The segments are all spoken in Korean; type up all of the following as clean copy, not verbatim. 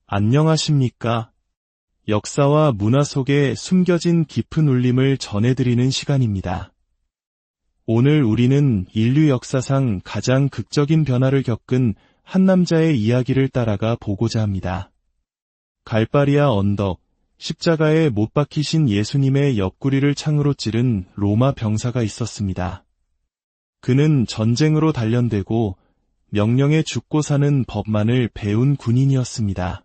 안녕하십니까? 역사와 문화 속에 숨겨진 깊은 울림을 전해드리는 시간입니다. 오늘 우리는 인류 역사상 가장 극적인 변화를 겪은 한 남자의 이야기를 따라가 보고자 합니다. 갈바리아 언덕, 십자가에 못 박히신 예수님의 옆구리를 창으로 찌른 로마 병사가 있었습니다. 그는 전쟁으로 단련되고 명령에 죽고 사는 법만을 배운 군인이었습니다.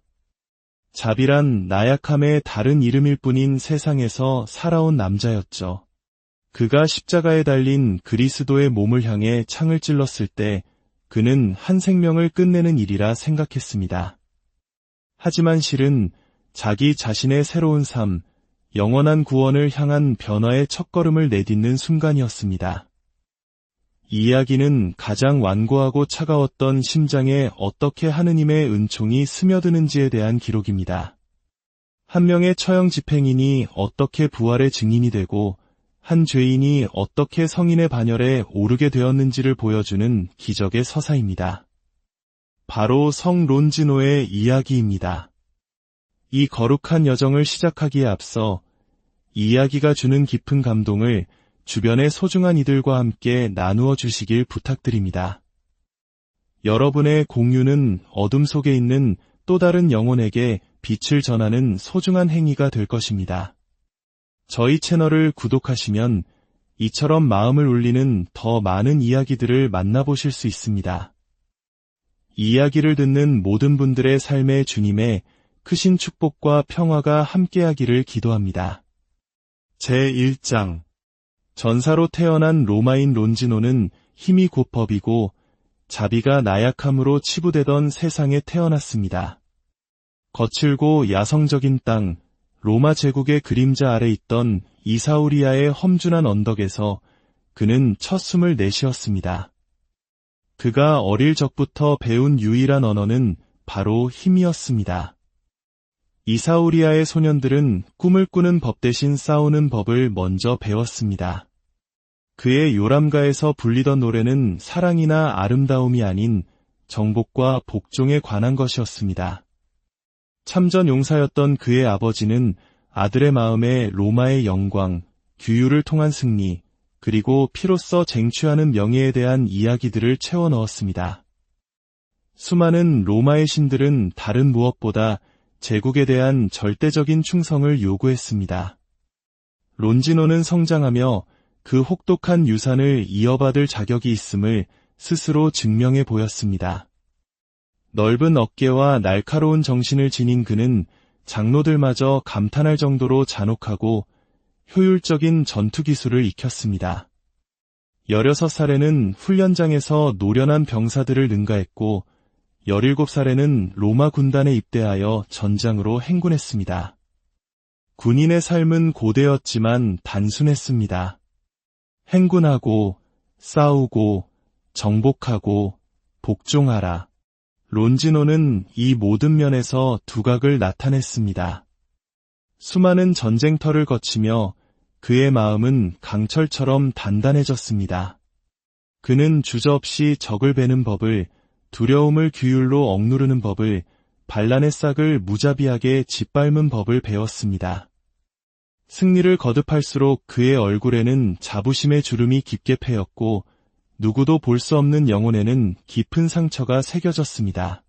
자비란 나약함의 다른 이름일 뿐인 세상에서 살아온 남자였죠. 그가 십자가에 달린 그리스도의 몸을 향해 창을 찔렀을 때 그는 한 생명을 끝내는 일이라 생각했습니다. 하지만 실은 자기 자신의 새로운 삶, 영원한 구원을 향한 변화의 첫걸음을 내딛는 순간이었습니다. 이 이야기는 가장 완고하고 차가웠던 심장에 어떻게 하느님의 은총이 스며드는지에 대한 기록입니다. 한 명의 처형 집행인이 어떻게 부활의 증인이 되고 한 죄인이 어떻게 성인의 반열에 오르게 되었는지를 보여주는 기적의 서사입니다. 바로 성 론지노의 이야기입니다. 이 거룩한 여정을 시작하기에 앞서 이 이야기가 주는 깊은 감동을 주변의 소중한 이들과 함께 나누어 주시길 부탁드립니다. 여러분의 공유는 어둠 속에 있는 또 다른 영혼에게 빛을 전하는 소중한 행위가 될 것입니다. 저희 채널을 구독하시면 이처럼 마음을 울리는 더 많은 이야기들을 만나보실 수 있습니다. 이 이야기를 듣는 모든 분들의 삶에 주님의 크신 축복과 평화가 함께하기를 기도합니다. 제1장 전사로 태어난 로마인 론지노는 힘이 곧 법이고 자비가 나약함으로 치부되던 세상에 태어났습니다. 거칠고 야성적인 땅, 로마 제국의 그림자 아래 있던 이사우리아의 험준한 언덕에서 그는 첫 숨을 내쉬었습니다. 그가 어릴 적부터 배운 유일한 언어는 바로 힘이었습니다. 이사우리아의 소년들은 꿈을 꾸는 법 대신 싸우는 법을 먼저 배웠습니다. 그의 요람가에서 불리던 노래는 사랑이나 아름다움이 아닌 정복과 복종에 관한 것이었습니다. 참전 용사였던 그의 아버지는 아들의 마음에 로마의 영광, 규율을 통한 승리, 그리고 피로써 쟁취하는 명예에 대한 이야기들을 채워 넣었습니다. 수많은 로마의 신들은 다른 무엇보다 제국에 대한 절대적인 충성을 요구했습니다. 론지노는 성장하며 그 혹독한 유산을 이어받을 자격이 있음을 스스로 증명해 보였습니다. 넓은 어깨와 날카로운 정신을 지닌 그는 장로들마저 감탄할 정도로 잔혹하고 효율적인 전투 기술을 익혔습니다. 16살에는 훈련장에서 노련한 병사들을 능가했고 17살에는 로마 군단에 입대하여 전장으로 행군했습니다. 군인의 삶은 고되었지만 단순했습니다. 행군하고, 싸우고, 정복하고, 복종하라. 론지노는 이 모든 면에서 두각을 나타냈습니다. 수많은 전쟁터를 거치며 그의 마음은 강철처럼 단단해졌습니다. 그는 주저없이 적을 베는 법을, 두려움을 규율로 억누르는 법을, 반란의 싹을 무자비하게 짓밟는 법을 배웠습니다. 승리를 거듭할수록 그의 얼굴에는 자부심의 주름이 깊게 패였고 누구도 볼 수 없는 영혼에는 깊은 상처가 새겨졌습니다.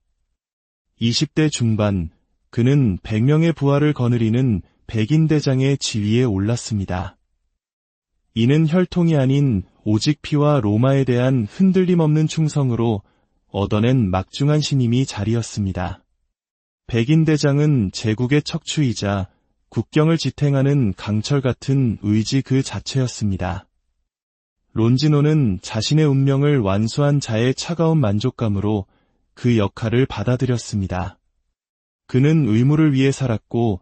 20대 중반, 그는 100명의 부하를 거느리는 백인대장의 지위에 올랐습니다. 이는 혈통이 아닌 오직 피와 로마에 대한 흔들림 없는 충성으로 얻어낸 막중한 신임이 자리였습니다. 백인대장은 제국의 척추이자 국경을 지탱하는 강철 같은 의지 그 자체였습니다. 론지노는 자신의 운명을 완수한 자의 차가운 만족감으로 그 역할을 받아들였습니다. 그는 의무를 위해 살았고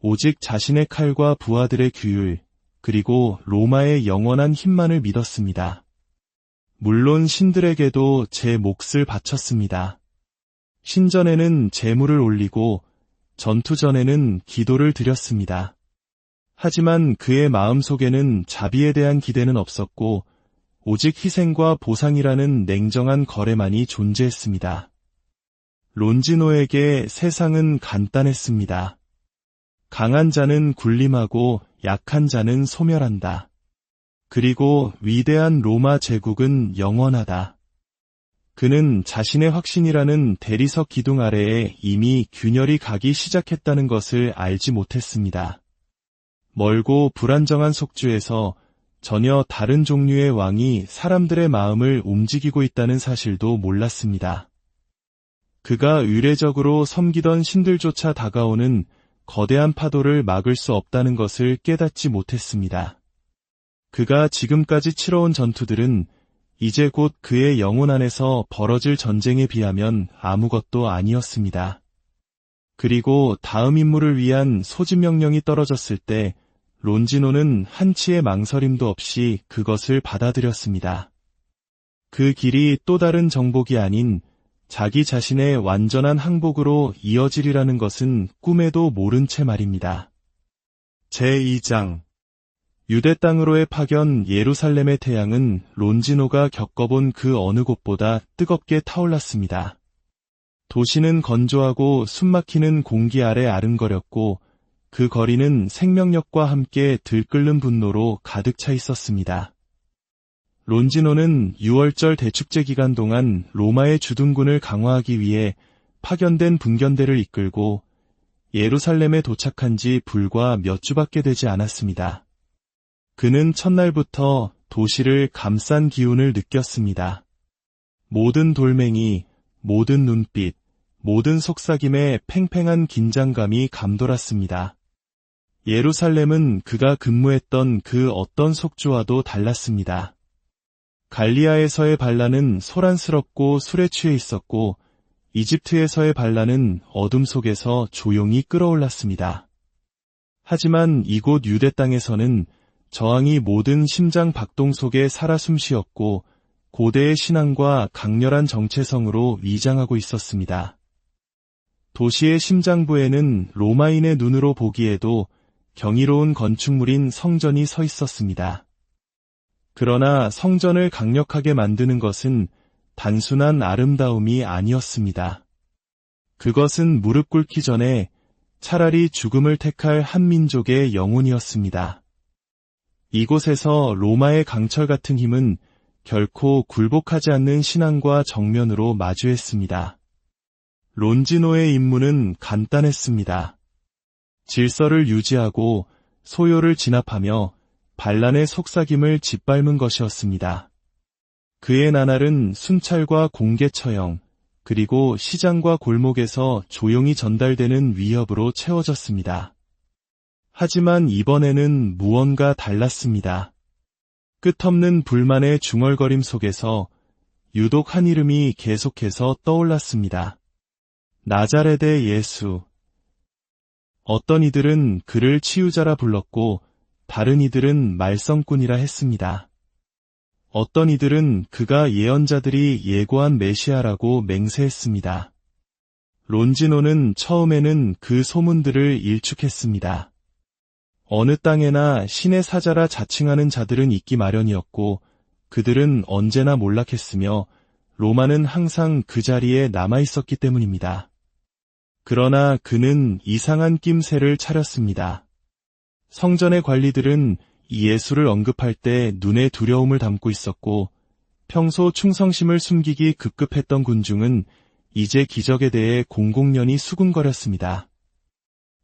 오직 자신의 칼과 부하들의 규율, 그리고 로마의 영원한 힘만을 믿었습니다. 물론 신들에게도 제 몫을 바쳤습니다. 신전에는 제물을 올리고 전투 전에는 기도를 드렸습니다. 하지만 그의 마음속에는 자비에 대한 기대는 없었고 오직 희생과 보상이라는 냉정한 거래만이 존재했습니다. 론지노에게 세상은 간단했습니다. 강한 자는 군림하고 약한 자는 소멸한다. 그리고 위대한 로마 제국은 영원하다. 그는 자신의 확신이라는 대리석 기둥 아래에 이미 균열이 가기 시작했다는 것을 알지 못했습니다. 멀고 불안정한 속주에서 전혀 다른 종류의 왕이 사람들의 마음을 움직이고 있다는 사실도 몰랐습니다. 그가 의례적으로 섬기던 신들조차 다가오는 거대한 파도를 막을 수 없다는 것을 깨닫지 못했습니다. 그가 지금까지 치러온 전투들은 이제 곧 그의 영혼 안에서 벌어질 전쟁에 비하면 아무것도 아니었습니다. 그리고 다음 임무를 위한 소집 명령이 떨어졌을 때 론지노는 한치의 망설임도 없이 그것을 받아들였습니다. 그 길이 또 다른 정복이 아닌 자기 자신의 완전한 항복으로 이어지리라는 것은 꿈에도 모른 채 말입니다. 제2장 유대 땅으로의 파견 예루살렘의 태양은 론지노가 겪어본 그 어느 곳보다 뜨겁게 타올랐습니다. 도시는 건조하고 숨막히는 공기 아래 아른거렸고 그 거리는 생명력과 함께 들끓는 분노로 가득 차 있었습니다. 론지노는 6월절 대축제 기간 동안 로마의 주둔군을 강화하기 위해 파견된 분견대를 이끌고 예루살렘에 도착한 지 불과 몇 주밖에 되지 않았습니다. 그는 첫날부터 도시를 감싼 기운을 느꼈습니다. 모든 돌멩이, 모든 눈빛, 모든 속삭임에 팽팽한 긴장감이 감돌았습니다. 예루살렘은 그가 근무했던 그 어떤 속주와도 달랐습니다. 갈리아에서의 반란은 소란스럽고 술에 취해 있었고 이집트에서의 반란은 어둠 속에서 조용히 끓어올랐습니다. 하지만 이곳 유대 땅에서는 저항이 모든 심장 박동 속에 살아 숨쉬었고 고대의 신앙과 강렬한 정체성으로 위장하고 있었습니다. 도시의 심장부에는 로마인의 눈으로 보기에도 경이로운 건축물인 성전이 서 있었습니다. 그러나 성전을 강력하게 만드는 것은 단순한 아름다움이 아니었습니다. 그것은 무릎 꿇기 전에 차라리 죽음을 택할 한 민족의 영혼이었습니다. 이곳에서 로마의 강철 같은 힘은 결코 굴복하지 않는 신앙과 정면으로 마주했습니다. 론지노의 임무는 간단했습니다. 질서를 유지하고 소요를 진압하며 반란의 속삭임을 짓밟은 것이었습니다. 그의 나날은 순찰과 공개 처형, 그리고 시장과 골목에서 조용히 전달되는 위협으로 채워졌습니다. 하지만 이번에는 무언가 달랐습니다. 끝없는 불만의 중얼거림 속에서 유독 한 이름이 계속해서 떠올랐습니다. 나자렛의 예수. 어떤 이들은 그를 치유자라 불렀고 다른 이들은 말썽꾼이라 했습니다. 어떤 이들은 그가 예언자들이 예고한 메시아라고 맹세했습니다. 론지노는 처음에는 그 소문들을 일축했습니다. 어느 땅에나 신의 사자라 자칭하는 자들은 있기 마련이었고 그들은 언제나 몰락했으며 로마는 항상 그 자리에 남아있었기 때문입니다. 그러나 그는 이상한 낌새를 차렸습니다. 성전의 관리들은 이 예수를 언급할 때 눈에 두려움을 담고 있었고 평소 충성심을 숨기기 급급했던 군중은 이제 기적에 대해 공공연히 수군거렸습니다.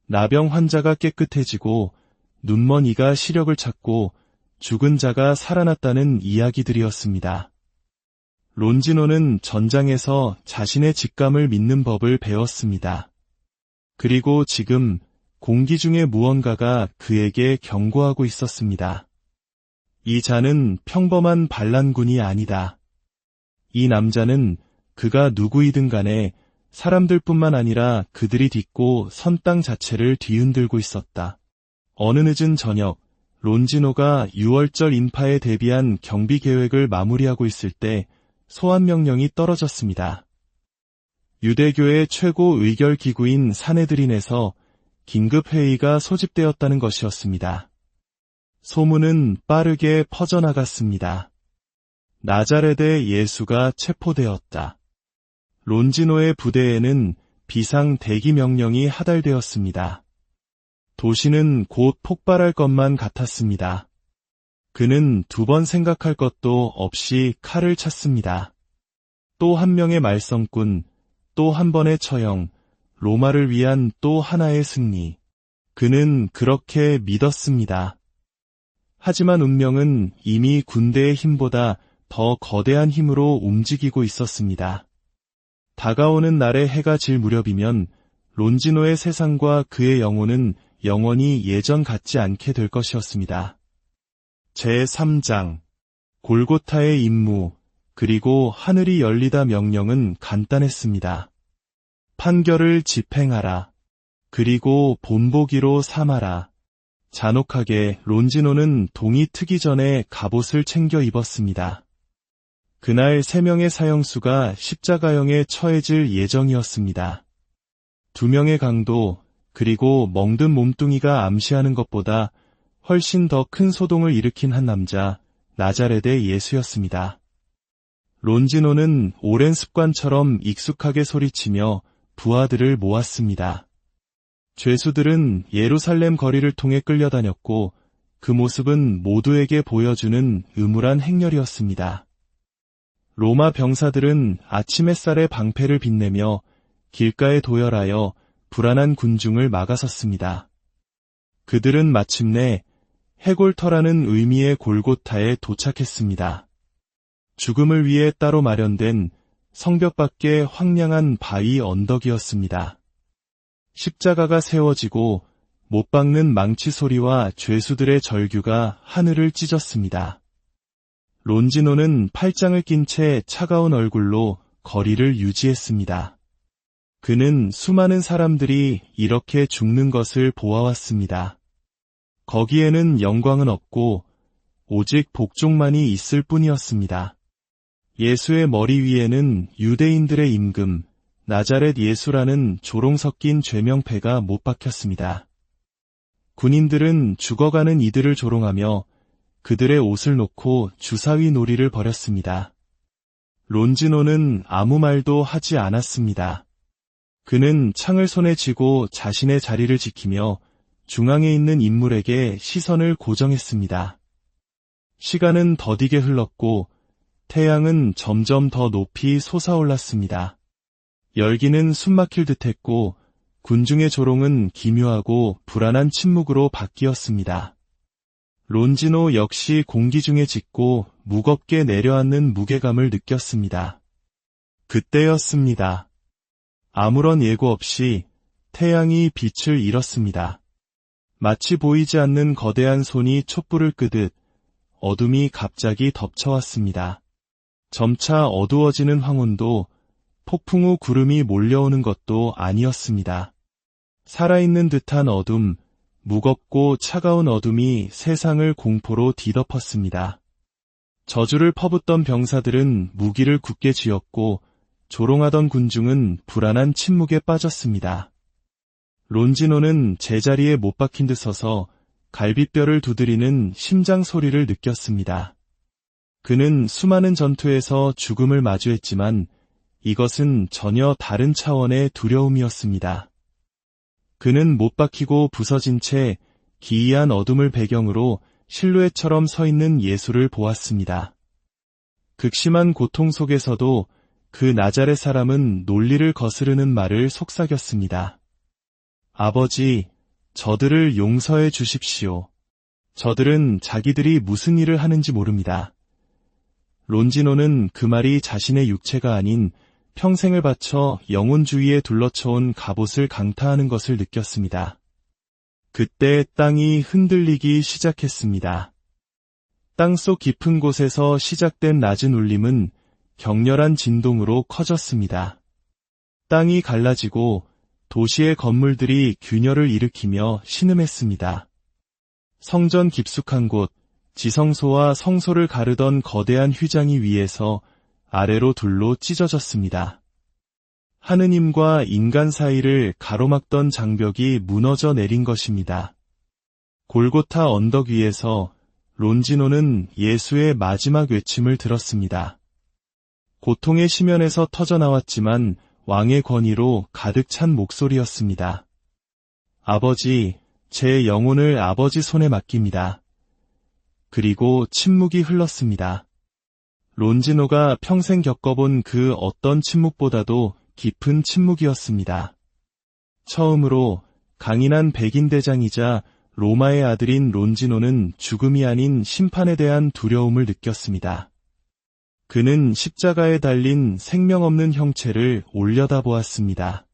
나병 환자가 깨끗해지고 눈먼 이가 시력을 찾고 죽은 자가 살아났다는 이야기들이었습니다. 론지노는 전장에서 자신의 직감을 믿는 법을 배웠습니다. 그리고 지금 공기 중에 무언가가 그에게 경고하고 있었습니다. 이 자는 평범한 반란군이 아니다. 이 남자는 그가 누구이든 간에 사람들뿐만 아니라 그들이 딛고 선 땅 자체를 뒤흔들고 있었다. 어느 늦은 저녁, 론지노가 6월절 인파에 대비한 경비 계획을 마무리하고 있을 때 소환 명령이 떨어졌습니다. 유대교의 최고 의결 기구인 사네드린에서 긴급 회의가 소집되었다는 것이었습니다. 소문은 빠르게 퍼져나갔습니다. 나자렛의 예수가 체포되었다. 론지노의 부대에는 비상 대기 명령이 하달되었습니다. 도시는 곧 폭발할 것만 같았습니다. 그는 2번 생각할 것도 없이 칼을 찼습니다. 또 한 명의 말썽꾼, 또 한 번의 처형, 로마를 위한 또 하나의 승리. 그는 그렇게 믿었습니다. 하지만 운명은 이미 군대의 힘보다 더 거대한 힘으로 움직이고 있었습니다. 다가오는 날의 해가 질 무렵이면 론지노의 세상과 그의 영혼은 영원히 예전 같지 않게 될 것이었습니다. 제3장 골고타의 임무 그리고 하늘이 열리다 명령은 간단했습니다. 판결을 집행하라. 그리고 본보기로 삼아라. 잔혹하게 론지노는 동이 트기 전에 갑옷을 챙겨 입었습니다. 그날 3명의 사형수가 십자가형에 처해질 예정이었습니다. 2명의 강도 그리고 멍든 몸뚱이가 암시하는 것보다 훨씬 더 큰 소동을 일으킨 한 남자, 나자렛의 예수였습니다. 론지노는 오랜 습관처럼 익숙하게 소리치며 부하들을 모았습니다. 죄수들은 예루살렘 거리를 통해 끌려다녔고 그 모습은 모두에게 보여주는 음울한 행렬이었습니다. 로마 병사들은 아침 햇살에 방패를 빛내며 길가에 도열하여 불안한 군중을 막아섰습니다. 그들은 마침내 해골터라는 의미의 골고타에 도착했습니다. 죽음을 위해 따로 마련된 성벽 밖의 황량한 바위 언덕이었습니다. 십자가가 세워지고 못 박는 망치 소리와 죄수들의 절규가 하늘을 찢었습니다. 론지노는 팔짱을 낀 채 차가운 얼굴로 거리를 유지했습니다. 그는 수많은 사람들이 이렇게 죽는 것을 보아왔습니다. 거기에는 영광은 없고 오직 복종만이 있을 뿐이었습니다. 예수의 머리 위에는 유대인들의 임금, 나자렛 예수라는 조롱 섞인 죄명패가 못 박혔습니다. 군인들은 죽어가는 이들을 조롱하며 그들의 옷을 놓고 주사위 놀이를 벌였습니다. 론지노는 아무 말도 하지 않았습니다. 그는 창을 손에 쥐고 자신의 자리를 지키며 중앙에 있는 인물에게 시선을 고정했습니다. 시간은 더디게 흘렀고 태양은 점점 더 높이 솟아올랐습니다. 열기는 숨막힐 듯했고 군중의 조롱은 기묘하고 불안한 침묵으로 바뀌었습니다. 론지노 역시 공기 중에 짙고 무겁게 내려앉는 무게감을 느꼈습니다. 그때였습니다. 아무런 예고 없이 태양이 빛을 잃었습니다. 마치 보이지 않는 거대한 손이 촛불을 끄듯 어둠이 갑자기 덮쳐왔습니다. 점차 어두워지는 황혼도 폭풍 후 구름이 몰려오는 것도 아니었습니다. 살아있는 듯한 어둠, 무겁고 차가운 어둠이 세상을 공포로 뒤덮었습니다. 저주를 퍼붓던 병사들은 무기를 굳게 쥐었고 조롱하던 군중은 불안한 침묵에 빠졌습니다. 론지노는 제자리에 못 박힌 듯 서서 갈빗뼈를 두드리는 심장 소리를 느꼈습니다. 그는 수많은 전투에서 죽음을 마주했지만 이것은 전혀 다른 차원의 두려움이었습니다. 그는 못 박히고 부서진 채 기이한 어둠을 배경으로 실루엣처럼 서 있는 예수를 보았습니다. 극심한 고통 속에서도 그 나자렛 사람은 논리를 거스르는 말을 속삭였습니다. 아버지, 저들을 용서해 주십시오. 저들은 자기들이 무슨 일을 하는지 모릅니다. 론지노는 그 말이 자신의 육체가 아닌 평생을 바쳐 영혼주의에 둘러쳐온 갑옷을 강타하는 것을 느꼈습니다. 그때 땅이 흔들리기 시작했습니다. 땅속 깊은 곳에서 시작된 낮은 울림은 격렬한 진동으로 커졌습니다. 땅이 갈라지고 도시의 건물들이 균열을 일으키며 신음했습니다. 성전 깊숙한 곳, 지성소와 성소를 가르던 거대한 휘장이 위에서 아래로 둘로 찢어졌습니다. 하느님과 인간 사이를 가로막던 장벽이 무너져 내린 것입니다. 골고타 언덕 위에서 론지노는 예수의 마지막 외침을 들었습니다. 고통의 심연에서 터져나왔지만 왕의 권위로 가득 찬 목소리였습니다. 아버지, 제 영혼을 아버지 손에 맡깁니다. 그리고 침묵이 흘렀습니다. 론지노가 평생 겪어본 그 어떤 침묵보다도 깊은 침묵이었습니다. 처음으로 강인한 백인 대장이자 로마의 아들인 론지노는 죽음이 아닌 심판에 대한 두려움을 느꼈습니다. 그는 십자가에 달린 생명 없는 형체를 올려다보았습니다.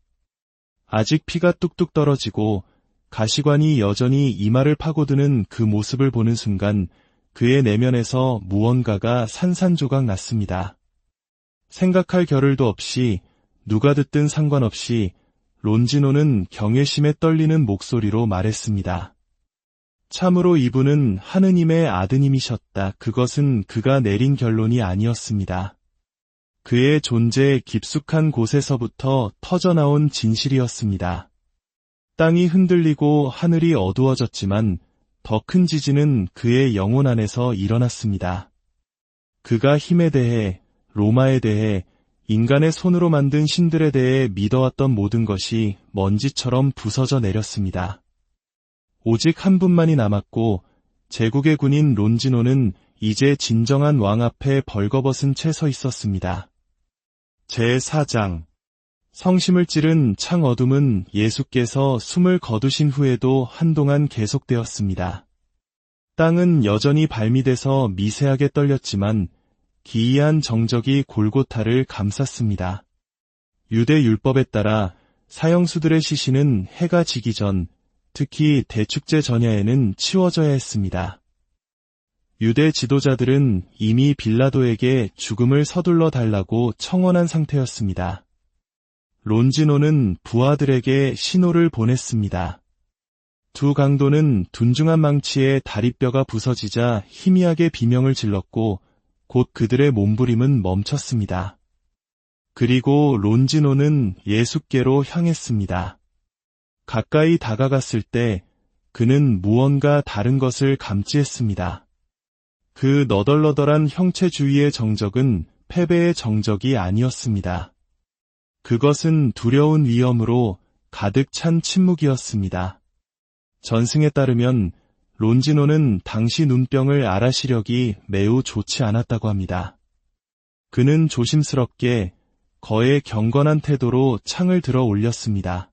아직 피가 뚝뚝 떨어지고 가시관이 여전히 이마를 파고드는 그 모습을 보는 순간 그의 내면에서 무언가가 산산조각 났습니다. 생각할 겨를도 없이 누가 듣든 상관없이 론지노는 경외심에 떨리는 목소리로 말했습니다. 참으로 이분은 하느님의 아드님이셨다. 그것은 그가 내린 결론이 아니었습니다. 그의 존재의 깊숙한 곳에서부터 터져나온 진실이었습니다. 땅이 흔들리고 하늘이 어두워졌지만 더 큰 지진은 그의 영혼 안에서 일어났습니다. 그가 힘에 대해, 로마에 대해, 인간의 손으로 만든 신들에 대해 믿어왔던 모든 것이 먼지처럼 부서져 내렸습니다. 오직 한 분만이 남았고 제국의 군인 론지노는 이제 진정한 왕 앞에 벌거벗은 채 서 있었습니다. 제4장 성심을 찌른 창 어둠은 예수께서 숨을 거두신 후에도 한동안 계속되었습니다. 땅은 여전히 발미돼서 미세하게 떨렸지만 기이한 정적이 골고타를 감쌌습니다. 유대 율법에 따라 사형수들의 시신은 해가 지기 전, 특히 대축제 전야에는 치워져야 했습니다. 유대 지도자들은 이미 빌라도에게 죽음을 서둘러 달라고 청원한 상태였습니다. 론지노는 부하들에게 신호를 보냈습니다. 두 강도는 둔중한 망치에 다리뼈가 부서지자 희미하게 비명을 질렀고 곧 그들의 몸부림은 멈췄습니다. 그리고 론지노는 예수께로 향했습니다. 가까이 다가갔을 때 그는 무언가 다른 것을 감지했습니다. 그 너덜너덜한 형체 주위의 정적은 패배의 정적이 아니었습니다. 그것은 두려운 위험으로 가득 찬 침묵이었습니다. 전승에 따르면 론지노는 당시 눈병을 앓아 시력이 매우 좋지 않았다고 합니다. 그는 조심스럽게 거의 경건한 태도로 창을 들어 올렸습니다.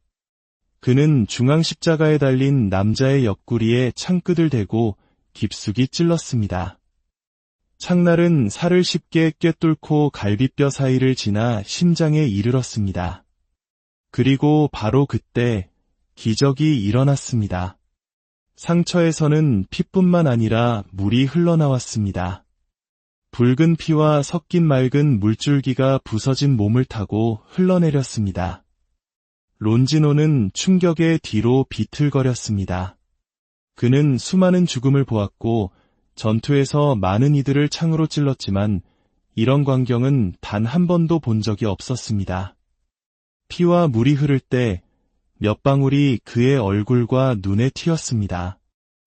그는 중앙 십자가에 달린 남자의 옆구리에 창끝을 대고 깊숙이 찔렀습니다. 창날은 살을 쉽게 꿰뚫고 갈비뼈 사이를 지나 심장에 이르렀습니다. 그리고 바로 그때 기적이 일어났습니다. 상처에서는 피뿐만 아니라 물이 흘러나왔습니다. 붉은 피와 섞인 맑은 물줄기가 부서진 몸을 타고 흘러내렸습니다. 론지노는 충격에 뒤로 비틀거렸습니다. 그는 수많은 죽음을 보았고 전투에서 많은 이들을 창으로 찔렀지만 이런 광경은 단 한 번도 본 적이 없었습니다. 피와 물이 흐를 때 몇 방울이 그의 얼굴과 눈에 튀었습니다.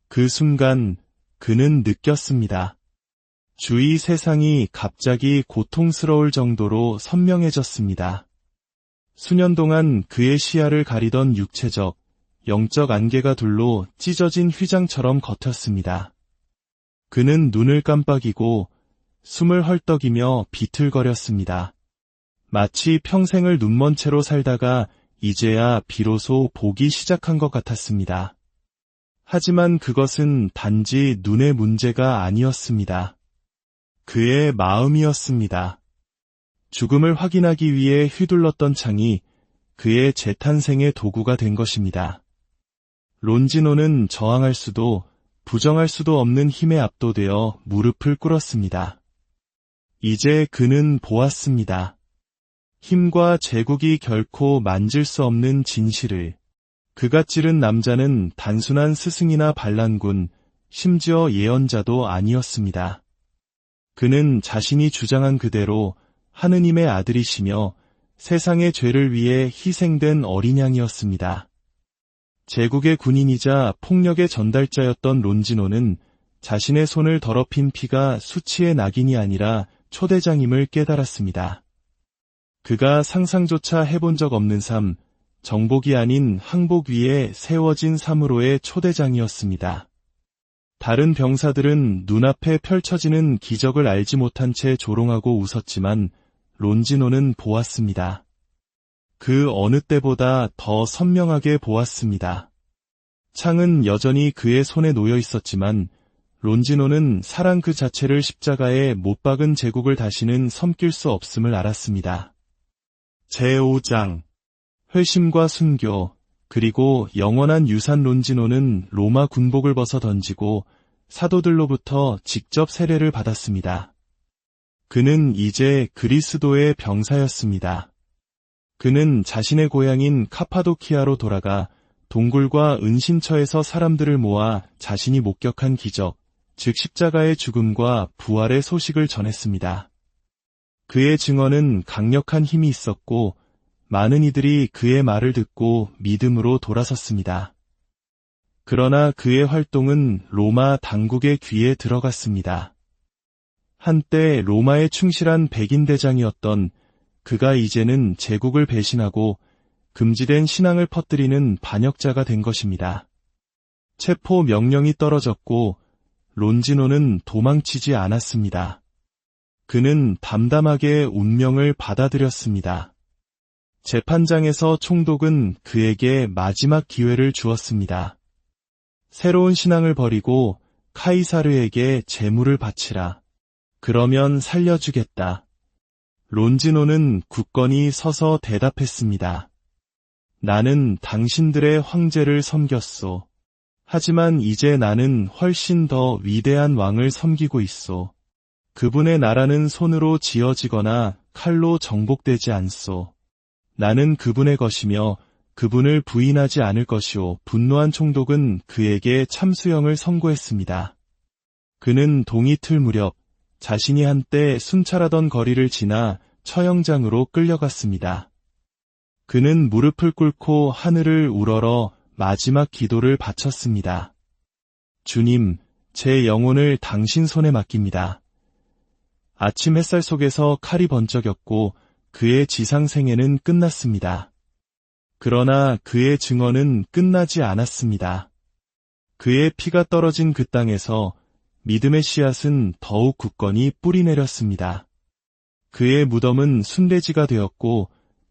그 순간 그는 느꼈습니다. 주위 세상이 갑자기 고통스러울 정도로 선명해졌습니다. 수년 동안 그의 시야를 가리던 육체적, 영적 안개가 둘로 찢어진 휘장처럼 겉었습니다. 그는 눈을 깜빡이고 숨을 헐떡이며 비틀거렸습니다. 마치 평생을 눈먼 채로 살다가 이제야 비로소 보기 시작한 것 같았습니다. 하지만 그것은 단지 눈의 문제가 아니었습니다. 그의 마음이었습니다. 죽음을 확인하기 위해 휘둘렀던 창이 그의 재탄생의 도구가 된 것입니다. 론지노는 저항할 수도 부정할 수도 없는 힘에 압도되어 무릎을 꿇었습니다. 이제 그는 보았습니다. 힘과 제국이 결코 만질 수 없는 진실을. 그가 찌른 남자는 단순한 스승이나 반란군, 심지어 예언자도 아니었습니다. 그는 자신이 주장한 그대로 하느님의 아들이시며 세상의 죄를 위해 희생된 어린 양이었습니다. 제국의 군인이자 폭력의 전달자였던 론지노는 자신의 손을 더럽힌 피가 수치의 낙인이 아니라 초대장임을 깨달았습니다. 그가 상상조차 해본 적 없는 삶, 정복이 아닌 항복 위에 세워진 삶으로의 초대장이었습니다. 다른 병사들은 눈앞에 펼쳐지는 기적을 알지 못한 채 조롱하고 웃었지만 론지노는 보았습니다. 그 어느 때보다 더 선명하게 보았습니다. 창은 여전히 그의 손에 놓여 있었지만 론지노는 사랑 그 자체를 십자가에 못 박은 제국을 다시는 섬길 수 없음을 알았습니다. 제5장 회심과 순교 그리고 영원한 유산. 론지노는 로마 군복을 벗어 던지고 사도들로부터 직접 세례를 받았습니다. 그는 이제 그리스도의 병사였습니다. 그는 자신의 고향인 카파도키아로 돌아가 동굴과 은신처에서 사람들을 모아 자신이 목격한 기적, 즉 십자가의 죽음과 부활의 소식을 전했습니다. 그의 증언은 강력한 힘이 있었고 많은 이들이 그의 말을 듣고 믿음으로 돌아섰습니다. 그러나 그의 활동은 로마 당국의 귀에 들어갔습니다. 한때 로마에 충실한 백인 대장이었던 그가 이제는 제국을 배신하고 금지된 신앙을 퍼뜨리는 반역자가 된 것입니다. 체포 명령이 떨어졌고 론지노는 도망치지 않았습니다. 그는 담담하게 운명을 받아들였습니다. 재판장에서 총독은 그에게 마지막 기회를 주었습니다. 새로운 신앙을 버리고 카이사르에게 재물을 바치라. 그러면 살려주겠다. 론지노는 굳건히 서서 대답했습니다. 나는 당신들의 황제를 섬겼소. 하지만 이제 나는 훨씬 더 위대한 왕을 섬기고 있소. 그분의 나라는 손으로 지어지거나 칼로 정복되지 않소. 나는 그분의 것이며 그분을 부인하지 않을 것이오. 분노한 총독은 그에게 참수형을 선고했습니다. 그는 동이 틀 무렵 자신이 한때 순찰하던 거리를 지나 처형장으로 끌려갔습니다. 그는 무릎을 꿇고 하늘을 우러러 마지막 기도를 바쳤습니다. 주님, 제 영혼을 당신 손에 맡깁니다. 아침 햇살 속에서 칼이 번쩍였고 그의 지상생애는 끝났습니다. 그러나 그의 증언은 끝나지 않았습니다. 그의 피가 떨어진 그 땅에서 믿음의 씨앗은 더욱 굳건히 뿌리내렸습니다. 그의 무덤은 순례지가 되었고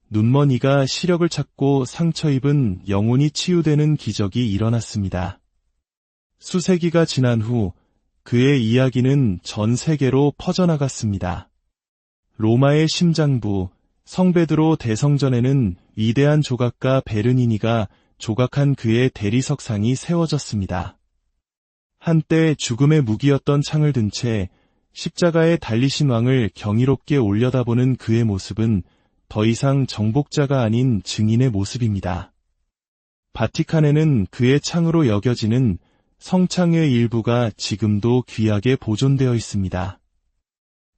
눈먼이가 시력을 찾고 상처 입은 영혼이 치유되는 기적이 일어났습니다. 수세기가 지난 후 그의 이야기는 전 세계로 퍼져나갔습니다. 로마의 심장부 성베드로 대성전에는 위대한 조각가 베르니니가 조각한 그의 대리석상이 세워졌습니다. 한때 죽음의 무기였던 창을 든 채 십자가에 달리신 왕을 경이롭게 올려다보는 그의 모습은 더 이상 정복자가 아닌 증인의 모습입니다. 바티칸에는 그의 창으로 여겨지는 성창의 일부가 지금도 귀하게 보존되어 있습니다.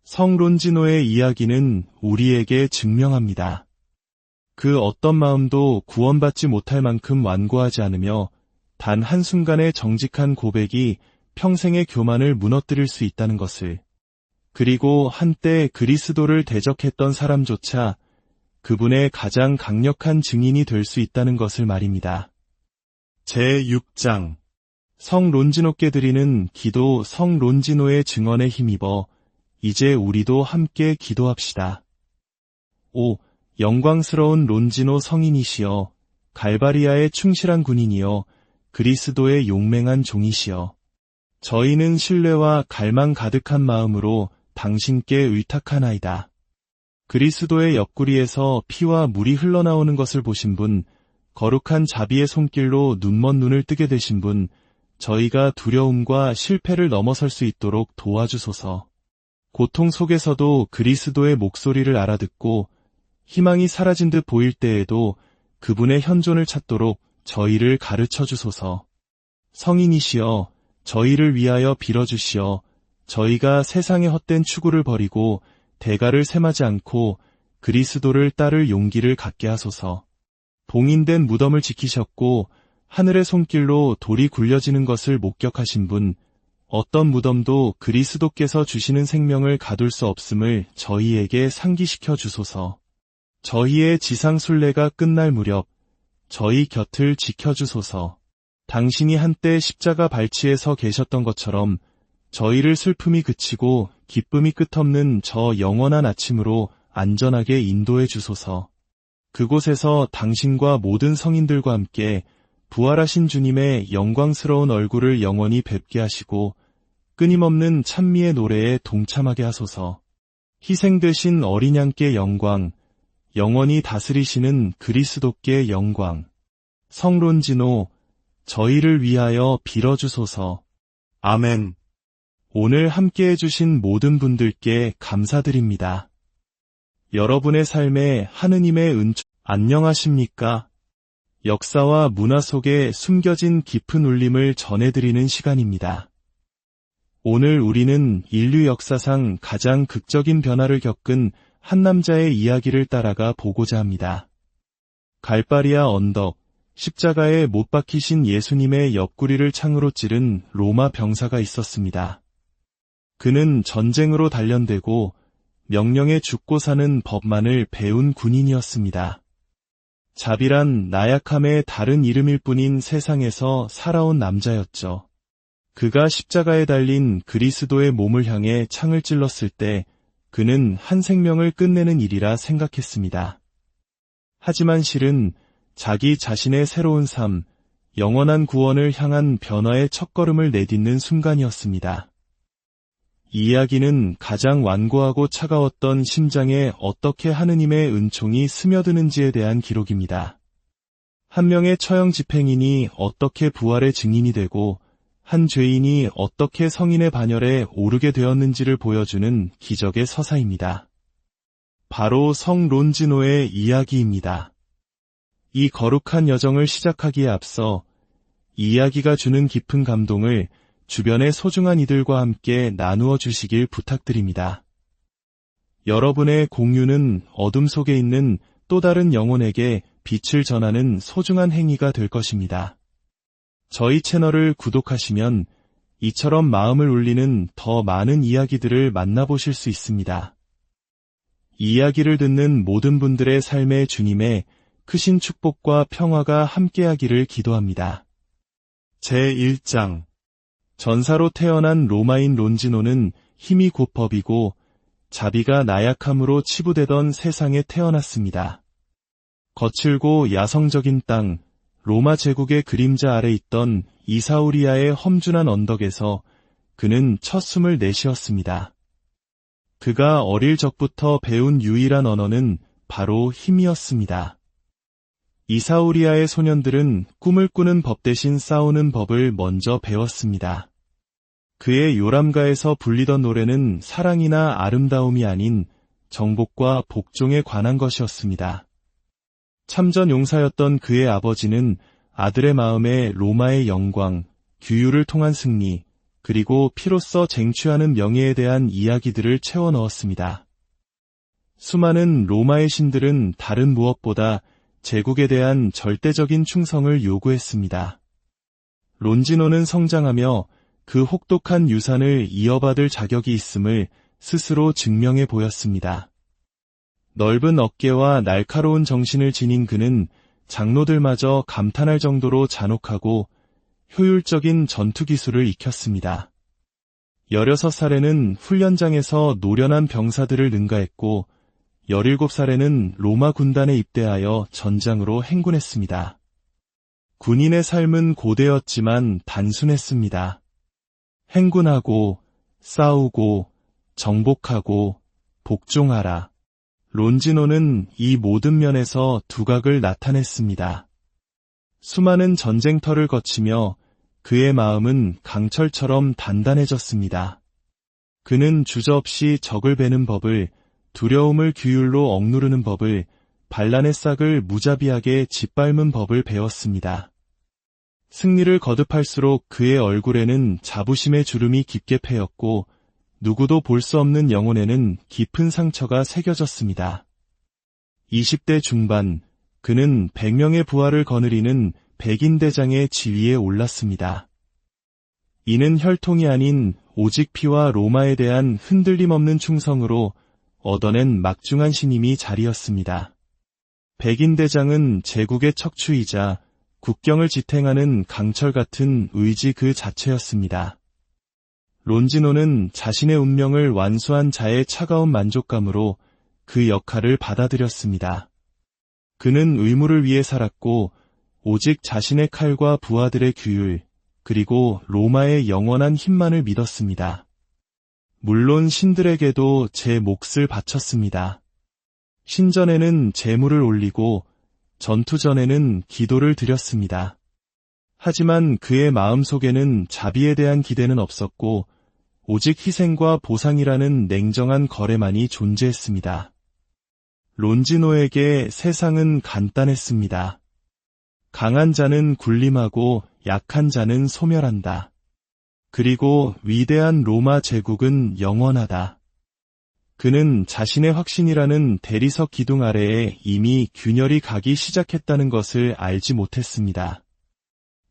성 론지노의 이야기는 우리에게 증명합니다. 그 어떤 마음도 구원받지 못할 만큼 완고하지 않으며 단 한순간의 정직한 고백이 평생의 교만을 무너뜨릴 수 있다는 것을, 그리고 한때 그리스도를 대적했던 사람조차 그분의 가장 강력한 증인이 될 수 있다는 것을 말입니다. 제6장 성 론지노께 드리는 기도. 성 론지노의 증언에 힘입어 이제 우리도 함께 기도합시다. 오, 영광스러운 론지노 성인이시여, 갈바리아의 충실한 군인이여, 그리스도의 용맹한 종이시여. 저희는 신뢰와 갈망 가득한 마음으로 당신께 의탁하나이다. 그리스도의 옆구리에서 피와 물이 흘러나오는 것을 보신 분, 거룩한 자비의 손길로 눈먼 눈을 뜨게 되신 분, 저희가 두려움과 실패를 넘어설 수 있도록 도와주소서. 고통 속에서도 그리스도의 목소리를 알아듣고 희망이 사라진 듯 보일 때에도 그분의 현존을 찾도록 저희를 가르쳐 주소서. 성인이시여, 저희를 위하여 빌어주시어 저희가 세상의 헛된 추구를 버리고 대가를 셈하지 않고 그리스도를 따를 용기를 갖게 하소서. 봉인된 무덤을 지키셨고 하늘의 손길로 돌이 굴려지는 것을 목격하신 분, 어떤 무덤도 그리스도께서 주시는 생명을 가둘 수 없음을 저희에게 상기시켜 주소서. 저희의 지상 순례가 끝날 무렵 저희 곁을 지켜주소서. 당신이 한때 십자가 발치에 서 계셨던 것처럼 저희를 슬픔이 그치고 기쁨이 끝없는 저 영원한 아침으로 안전하게 인도해 주소서. 그곳에서 당신과 모든 성인들과 함께 부활하신 주님의 영광스러운 얼굴을 영원히 뵙게 하시고 끊임없는 찬미의 노래에 동참하게 하소서. 희생되신 어린 양께 영광, 영원히 다스리시는 그리스도께 영광. 성론진호, 저희를 위하여 빌어주소서. 아멘. 오늘 함께 해주신 모든 분들께 감사드립니다. 여러분의 삶에 하느님의 안녕하십니까? 역사와 문화 속에 숨겨진 깊은 울림을 전해드리는 시간입니다. 오늘 우리는 인류 역사상 가장 극적인 변화를 겪은 한 남자의 이야기를 따라가 보고자 합니다. 갈바리아 언덕, 십자가에 못 박히신 예수님의 옆구리를 창으로 찌른 로마 병사가 있었습니다. 그는 전쟁으로 단련되고 명령에 죽고 사는 법만을 배운 군인이었습니다. 자비란 나약함의 다른 이름일 뿐인 세상에서 살아온 남자였죠. 그가 십자가에 달린 그리스도의 몸을 향해 창을 찔렀을 때 그는 한 생명을 끝내는 일이라 생각했습니다. 하지만 실은 자기 자신의 새로운 삶, 영원한 구원을 향한 변화의 첫걸음을 내딛는 순간이었습니다. 이 이야기는 가장 완고하고 차가웠던 심장에 어떻게 하느님의 은총이 스며드는지에 대한 기록입니다. 한 명의 처형 집행인이 어떻게 부활의 증인이 되고 한 죄인이 어떻게 성인의 반열에 오르게 되었는지를 보여주는 기적의 서사입니다. 바로 성론진호의 이야기입니다. 이 거룩한 여정을 시작하기에 앞서 이 이야기가 주는 깊은 감동을 주변의 소중한 이들과 함께 나누어 주시길 부탁드립니다. 여러분의 공유는 어둠 속에 있는 또 다른 영혼에게 빛을 전하는 소중한 행위가 될 것입니다. 저희 채널을 구독하시면 이처럼 마음을 울리는 더 많은 이야기들을 만나보실 수 있습니다. 이 이야기를 듣는 모든 분들의 삶에 주님의 크신 축복과 평화가 함께하기를 기도합니다. 제1장 전사로 태어난 로마인 론지노는 힘이 곧 법이고 자비가 나약함으로 치부되던 세상에 태어났습니다. 거칠고 야성적인 땅, 로마 제국의 그림자 아래 있던 이사우리아의 험준한 언덕에서 그는 첫 숨을 내쉬었습니다. 그가 어릴 적부터 배운 유일한 언어는 바로 힘이었습니다. 이사우리아의 소년들은 꿈을 꾸는 법 대신 싸우는 법을 먼저 배웠습니다. 그의 요람가에서 불리던 노래는 사랑이나 아름다움이 아닌 정복과 복종에 관한 것이었습니다. 참전 용사였던 그의 아버지는 아들의 마음에 로마의 영광, 규율을 통한 승리, 그리고 피로써 쟁취하는 명예에 대한 이야기들을 채워 넣었습니다. 수많은 로마의 신들은 다른 무엇보다 제국에 대한 절대적인 충성을 요구했습니다. 론지노는 성장하며 그 혹독한 유산을 이어받을 자격이 있음을 스스로 증명해 보였습니다. 넓은 어깨와 날카로운 정신을 지닌 그는 장로들마저 감탄할 정도로 잔혹하고 효율적인 전투 기술을 익혔습니다. 16살에는 훈련장에서 노련한 병사들을 능가했고 17살에는 로마 군단에 입대하여 전장으로 행군했습니다. 군인의 삶은 고되었지만 단순했습니다. 행군하고, 싸우고, 정복하고, 복종하라. 론지노는 이 모든 면에서 두각을 나타냈습니다. 수많은 전쟁터를 거치며 그의 마음은 강철처럼 단단해졌습니다. 그는 주저없이 적을 베는 법을, 두려움을 규율로 억누르는 법을, 반란의 싹을 무자비하게 짓밟는 법을 배웠습니다. 승리를 거듭할수록 그의 얼굴에는 자부심의 주름이 깊게 패였고 누구도 볼 수 없는 영혼에는 깊은 상처가 새겨졌습니다. 20대 중반, 그는 100명의 부하를 거느리는 백인대장의 지위에 올랐습니다. 이는 혈통이 아닌 오직 피와 로마에 대한 흔들림 없는 충성으로 얻어낸 막중한 신임이 자리였습니다. 백인대장은 제국의 척추이자 국경을 지탱하는 강철 같은 의지 그 자체였습니다. 론지노는 자신의 운명을 완수한 자의 차가운 만족감으로 그 역할을 받아들였습니다. 그는 의무를 위해 살았고 오직 자신의 칼과 부하들의 규율, 그리고 로마의 영원한 힘만을 믿었습니다. 물론 신들에게도 제 몫을 바쳤습니다. 신전에는 제물을 올리고 전투 전에는 기도를 드렸습니다. 하지만 그의 마음속에는 자비에 대한 기대는 없었고 오직 희생과 보상이라는 냉정한 거래만이 존재했습니다. 론지노에게 세상은 간단했습니다. 강한 자는 군림하고 약한 자는 소멸한다. 그리고 위대한 로마 제국은 영원하다. 그는 자신의 확신이라는 대리석 기둥 아래에 이미 균열이 가기 시작했다는 것을 알지 못했습니다.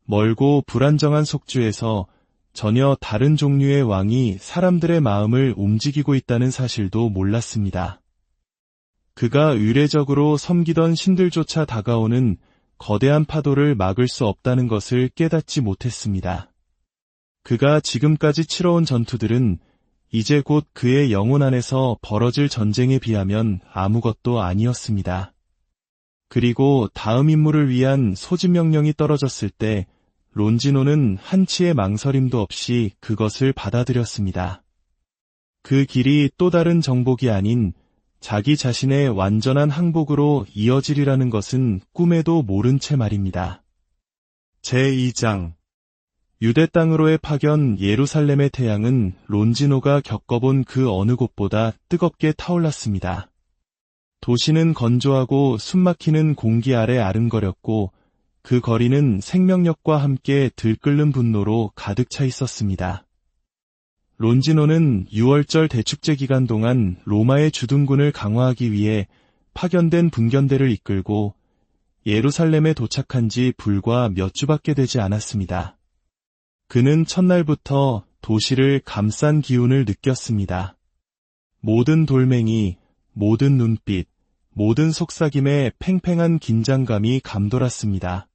멀고 불안정한 속주에서 전혀 다른 종류의 왕이 사람들의 마음을 움직이고 있다는 사실도 몰랐습니다. 그가 의례적으로 섬기던 신들조차 다가오는 거대한 파도를 막을 수 없다는 것을 깨닫지 못했습니다. 그가 지금까지 치러온 전투들은 이제 곧 그의 영혼 안에서 벌어질 전쟁에 비하면 아무것도 아니었습니다. 그리고 다음 임무를 위한 소집 명령이 떨어졌을 때 론지노는 한치의 망설임도 없이 그것을 받아들였습니다. 그 길이 또 다른 정복이 아닌 자기 자신의 완전한 항복으로 이어지리라는 것은 꿈에도 모른 채 말입니다. 제2장 유대 땅으로의 파견 예루살렘의 태양은 론지노가 겪어본 그 어느 곳보다 뜨겁게 타올랐습니다. 도시는 건조하고 숨막히는 공기 아래 아른거렸고 그 거리는 생명력과 함께 들끓는 분노로 가득 차 있었습니다. 론지노는 6월절 대축제 기간 동안 로마의 주둔군을 강화하기 위해 파견된 분견대를 이끌고 예루살렘에 도착한 지 불과 몇 주밖에 되지 않았습니다. 그는 첫날부터 도시를 감싼 기운을 느꼈습니다. 모든 돌멩이, 모든 눈빛, 모든 속삭임에 팽팽한 긴장감이 감돌았습니다.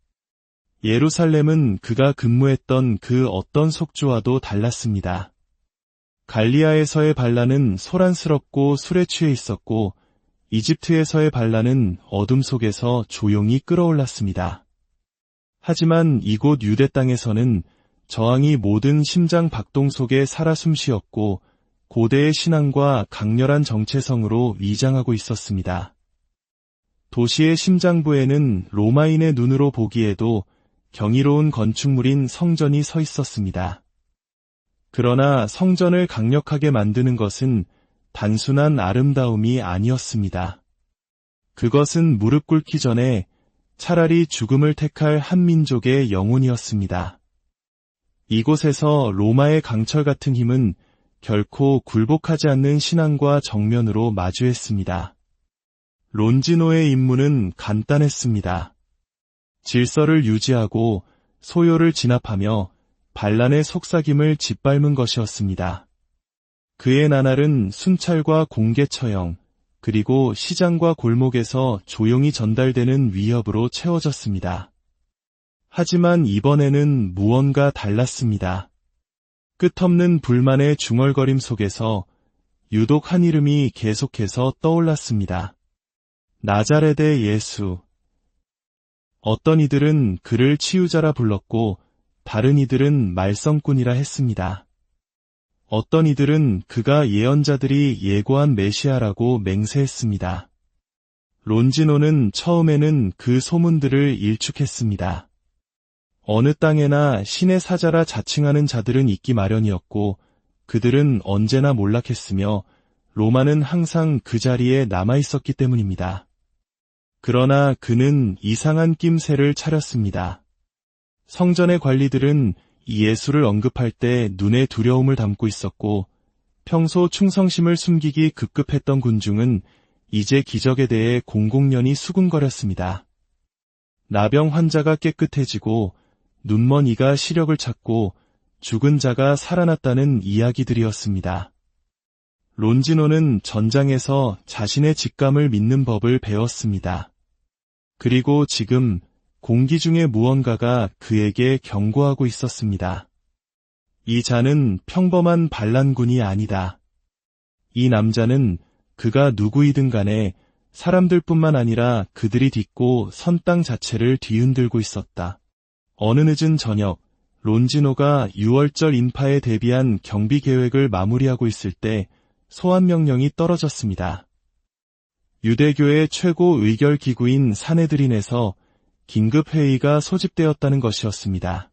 예루살렘은 그가 근무했던 그 어떤 속주와도 달랐습니다. 갈리아에서의 반란은 소란스럽고 술에 취해 있었고 이집트에서의 반란은 어둠 속에서 조용히 끓어올랐습니다. 하지만 이곳 유대 땅에서는 저항이 모든 심장 박동 속에 살아 숨쉬었고 고대의 신앙과 강렬한 정체성으로 위장하고 있었습니다. 도시의 심장부에는 로마인의 눈으로 보기에도 경이로운 건축물인 성전이 서 있었습니다. 그러나 성전을 강력하게 만드는 것은 단순한 아름다움이 아니었습니다. 그것은 무릎 꿇기 전에 차라리 죽음을 택할 한 민족의 영혼이었습니다. 이곳에서 로마의 강철 같은 힘은 결코 굴복하지 않는 신앙과 정면으로 마주했습니다. 론지노의 임무는 간단했습니다. 질서를 유지하고 소요를 진압하며 반란의 속삭임을 짓밟은 것이었습니다. 그의 나날은 순찰과 공개 처형, 그리고 시장과 골목에서 조용히 전달되는 위협으로 채워졌습니다. 하지만 이번에는 무언가 달랐습니다. 끝없는 불만의 중얼거림 속에서 유독 한 이름이 계속해서 떠올랐습니다. 나자렛의 예수. 어떤 이들은 그를 치유자라 불렀고 다른 이들은 말썽꾼이라 했습니다. 어떤 이들은 그가 예언자들이 예고한 메시아라고 맹세했습니다. 론지노는 처음에는 그 소문들을 일축했습니다. 어느 땅에나 신의 사자라 자칭하는 자들은 있기 마련이었고 그들은 언제나 몰락했으며 로마는 항상 그 자리에 남아있었기 때문입니다. 그러나 그는 이상한 낌새를 차렸습니다. 성전의 관리들은 이 예수를 언급할 때 눈에 두려움을 담고 있었고 평소 충성심을 숨기기 급급했던 군중은 이제 기적에 대해 공공연히 수군거렸습니다. 나병 환자가 깨끗해지고 눈먼 이가 시력을 찾고 죽은 자가 살아났다는 이야기들이었습니다. 론지노는 전장에서 자신의 직감을 믿는 법을 배웠습니다. 그리고 지금 공기 중에 무언가가 그에게 경고하고 있었습니다. 이 자는 평범한 반란군이 아니다. 이 남자는 그가 누구이든 간에 사람들뿐만 아니라 그들이 딛고 선 땅 자체를 뒤흔들고 있었다. 어느 늦은 저녁, 론지노가 6월절 인파에 대비한 경비 계획을 마무리하고 있을 때 소환 명령이 떨어졌습니다. 유대교의 최고 의결 기구인 사네드린에서 긴급 회의가 소집되었다는 것이었습니다.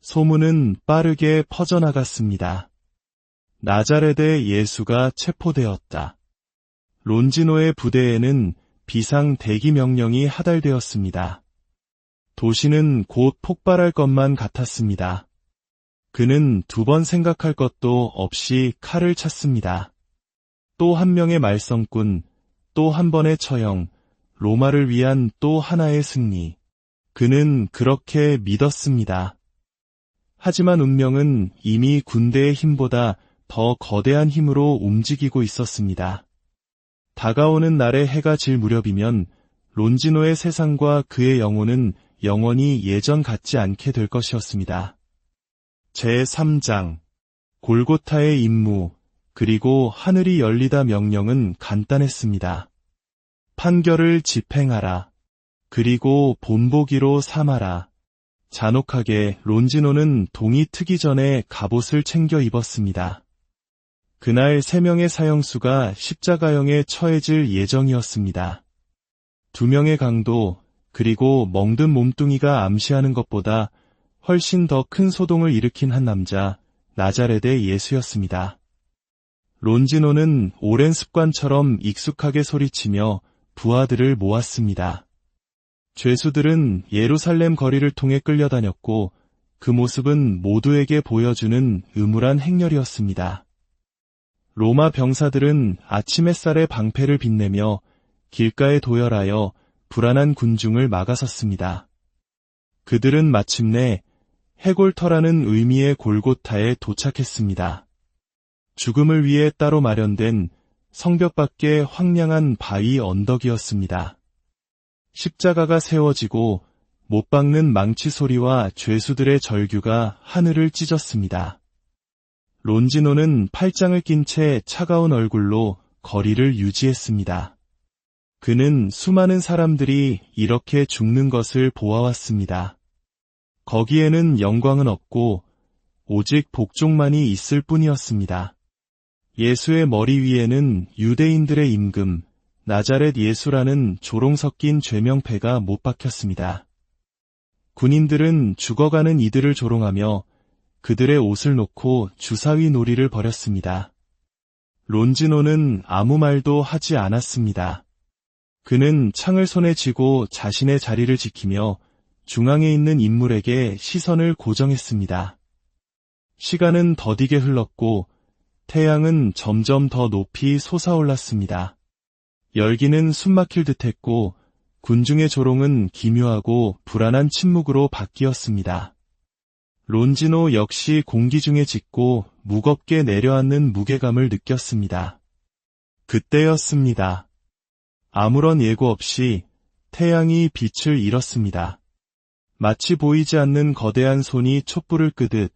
소문은 빠르게 퍼져나갔습니다. 나자렛의 예수가 체포되었다. 론지노의 부대에는 비상 대기 명령이 하달되었습니다. 도시는 곧 폭발할 것만 같았습니다. 그는 2번 생각할 것도 없이 칼을 찼습니다. 또 한 명의 말썽꾼, 또 한 번의 처형, 로마를 위한 또 하나의 승리. 그는 그렇게 믿었습니다. 하지만 운명은 이미 군대의 힘보다 더 거대한 힘으로 움직이고 있었습니다. 다가오는 날의 해가 질 무렵이면 론지노의 세상과 그의 영혼은 영원히 예전 같지 않게 될 것이었습니다. 제3장 골고타의 임무 그리고 하늘이 열리다 명령은 간단했습니다. 판결을 집행하라. 그리고 본보기로 삼아라. 잔혹하게 론지노는 동이 트기 전에 갑옷을 챙겨 입었습니다. 그날 3명의 사형수가 십자가형에 처해질 예정이었습니다. 2명의 강도 그리고 멍든 몸뚱이가 암시하는 것보다 훨씬 더 큰 소동을 일으킨 한 남자, 나자렛의 예수였습니다. 론지노는 오랜 습관처럼 익숙하게 소리치며 부하들을 모았습니다. 죄수들은 예루살렘 거리를 통해 끌려다녔고 그 모습은 모두에게 보여주는 음울한 행렬이었습니다. 로마 병사들은 아침 햇살의 방패를 빛내며 길가에 도열하여 불안한 군중을 막아섰습니다. 그들은 마침내 해골터라는 의미의 골고타에 도착했습니다. 죽음을 위해 따로 마련된 성벽 밖의 황량한 바위 언덕이었습니다. 십자가가 세워지고 못 박는 망치 소리와 죄수들의 절규가 하늘을 찢었습니다. 론지노는 팔짱을 낀 채 차가운 얼굴로 거리를 유지했습니다. 그는 수많은 사람들이 이렇게 죽는 것을 보아왔습니다. 거기에는 영광은 없고 오직 복종만이 있을 뿐이었습니다. 예수의 머리 위에는 유대인들의 임금, 나자렛 예수라는 조롱 섞인 죄명패가 못 박혔습니다. 군인들은 죽어가는 이들을 조롱하며 그들의 옷을 놓고 주사위 놀이를 벌였습니다. 론지노는 아무 말도 하지 않았습니다. 그는 창을 손에 쥐고 자신의 자리를 지키며 중앙에 있는 인물에게 시선을 고정했습니다. 시간은 더디게 흘렀고 태양은 점점 더 높이 솟아올랐습니다. 열기는 숨막힐 듯했고 군중의 조롱은 기묘하고 불안한 침묵으로 바뀌었습니다. 론지노 역시 공기 중에 짙고 무겁게 내려앉는 무게감을 느꼈습니다. 그때였습니다. 아무런 예고 없이 태양이 빛을 잃었습니다. 마치 보이지 않는 거대한 손이 촛불을 끄듯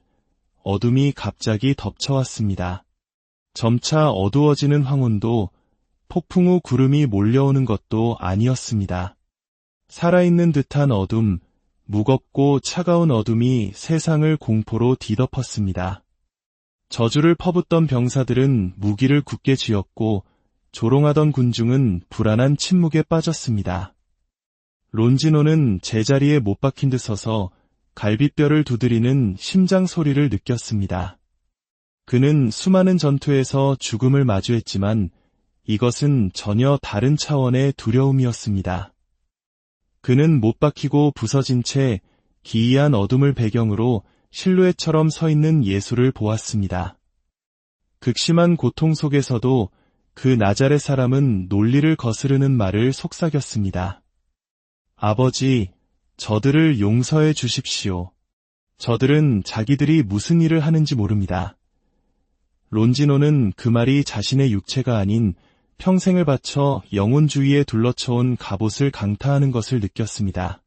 어둠이 갑자기 덮쳐왔습니다. 점차 어두워지는 황혼도 폭풍 후 구름이 몰려오는 것도 아니었습니다. 살아있는 듯한 어둠, 무겁고 차가운 어둠이 세상을 공포로 뒤덮었습니다. 저주를 퍼붓던 병사들은 무기를 굳게 쥐었고 조롱하던 군중은 불안한 침묵에 빠졌습니다. 론지노는 제자리에 못 박힌 듯 서서 갈빗뼈를 두드리는 심장 소리를 느꼈습니다. 그는 수많은 전투에서 죽음을 마주했지만 이것은 전혀 다른 차원의 두려움이었습니다. 그는 못 박히고 부서진 채 기이한 어둠을 배경으로 실루엣처럼 서 있는 예수를 보았습니다. 극심한 고통 속에서도 그 나자렛 사람은 논리를 거스르는 말을 속삭였습니다. 아버지, 저들을 용서해 주십시오. 저들은 자기들이 무슨 일을 하는지 모릅니다. 론지노는 그 말이 자신의 육체가 아닌 평생을 바쳐 영혼 주위에 둘러쳐온 갑옷을 강타하는 것을 느꼈습니다.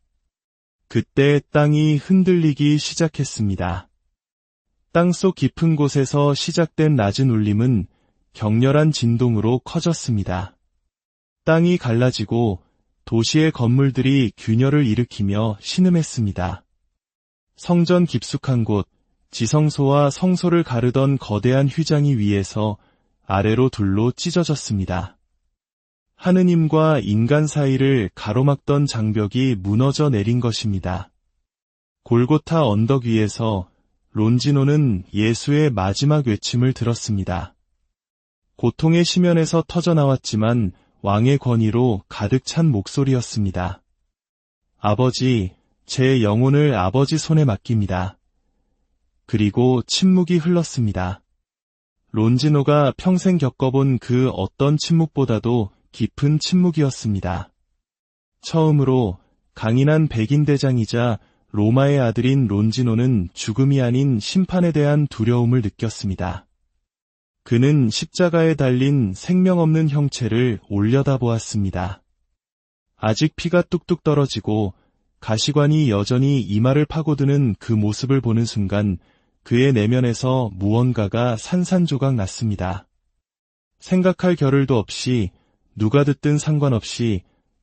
그때 땅이 흔들리기 시작했습니다. 땅속 깊은 곳에서 시작된 낮은 울림은 격렬한 진동으로 커졌습니다. 땅이 갈라지고 도시의 건물들이 균열을 일으키며 신음했습니다. 성전 깊숙한 곳, 지성소와 성소를 가르던 거대한 휘장이 위에서 아래로 둘로 찢어졌습니다. 하느님과 인간 사이를 가로막던 장벽이 무너져 내린 것입니다. 골고타 언덕 위에서 론지노는 예수의 마지막 외침을 들었습니다. 고통의 심연에서 터져나왔지만 왕의 권위로 가득 찬 목소리였습니다. 아버지, 제 영혼을 아버지 손에 맡깁니다. 그리고 침묵이 흘렀습니다. 론지노가 평생 겪어본 그 어떤 침묵보다도 깊은 침묵이었습니다. 처음으로 강인한 백인 대장이자 로마의 아들인 론지노는 죽음이 아닌 심판에 대한 두려움을 느꼈습니다. 그는 십자가에 달린 생명 없는 형체를 올려다보았습니다. 아직 피가 뚝뚝 떨어지고 가시관이 여전히 이마를 파고드는 그 모습을 보는 순간 그의 내면에서 무언가가 산산조각 났습니다. 생각할 겨를도 없이 누가 듣든 상관없이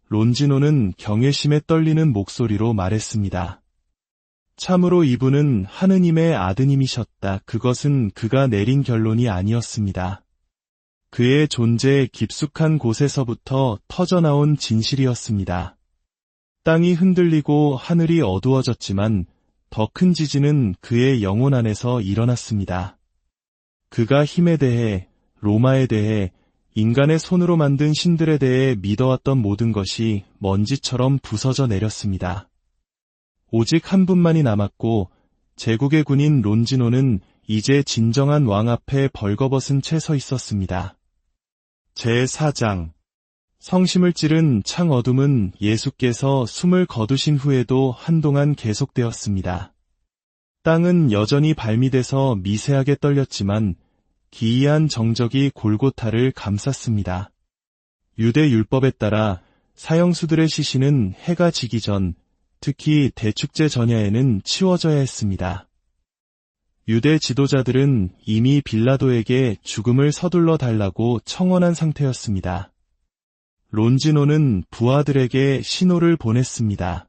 론지노는 경외심에 떨리는 목소리로 말했습니다. 참으로 이분은 하느님의 아드님이셨다. 그것은 그가 내린 결론이 아니었습니다. 그의 존재의 깊숙한 곳에서부터 터져나온 진실이었습니다. 땅이 흔들리고 하늘이 어두워졌지만 더 큰 지진은 그의 영혼 안에서 일어났습니다. 그가 힘에 대해, 로마에 대해, 인간의 손으로 만든 신들에 대해 믿어왔던 모든 것이 먼지처럼 부서져 내렸습니다. 오직 한 분만이 남았고 제국의 군인 론지노는 이제 진정한 왕 앞에 벌거벗은 채 서 있었습니다. 제4장 성심을 찌른 창 어둠은 예수께서 숨을 거두신 후에도 한동안 계속되었습니다. 땅은 여전히 발밑에서 미세하게 떨렸지만 기이한 정적이 골고타를 감쌌습니다. 유대 율법에 따라 사형수들의 시신은 해가 지기 전, 특히 대축제 전야에는 치워져야 했습니다. 유대 지도자들은 이미 빌라도에게 죽음을 서둘러 달라고 청원한 상태였습니다. 론지노는 부하들에게 신호를 보냈습니다.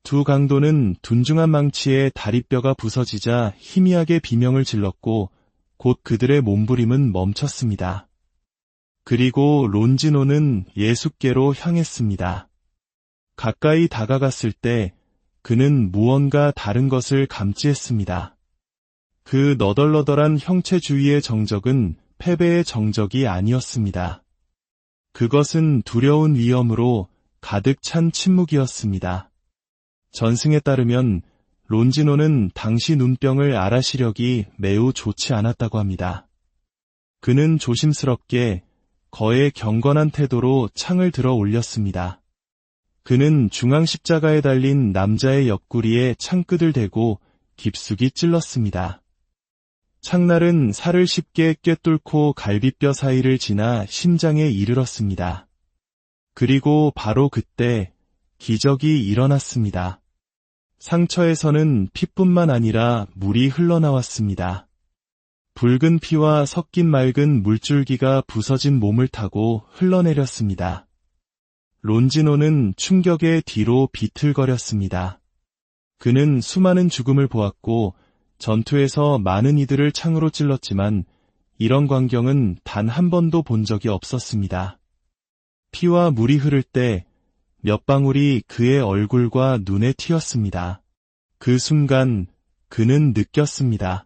두 강도는 둔중한 망치에 다리뼈가 부서지자 희미하게 비명을 질렀고 곧 그들의 몸부림은 멈췄습니다. 그리고 론지노는 예수께로 향했습니다. 가까이 다가갔을 때 그는 무언가 다른 것을 감지했습니다. 그 너덜너덜한 형체 주위의 정적은 패배의 정적이 아니었습니다. 그것은 두려운 위험으로 가득 찬 침묵이었습니다. 전승에 따르면 론지노는 당시 눈병을 앓아 시력이 매우 좋지 않았다고 합니다. 그는 조심스럽게 거의 경건한 태도로 창을 들어 올렸습니다. 그는 중앙 십자가에 달린 남자의 옆구리에 창끝을 대고 깊숙이 찔렀습니다. 창날은 살을 쉽게 꿰뚫고 갈비뼈 사이를 지나 심장에 이르렀습니다. 그리고 바로 그때 기적이 일어났습니다. 상처에서는 피뿐만 아니라 물이 흘러나왔습니다. 붉은 피와 섞인 맑은 물줄기가 부서진 몸을 타고 흘러내렸습니다. 론지노는 충격에 뒤로 비틀거렸습니다. 그는 수많은 죽음을 보았고 전투에서 많은 이들을 창으로 찔렀지만 이런 광경은 단 한 번도 본 적이 없었습니다. 피와 물이 흐를 때 몇 방울이 그의 얼굴과 눈에 튀었습니다. 그 순간 그는 느꼈습니다.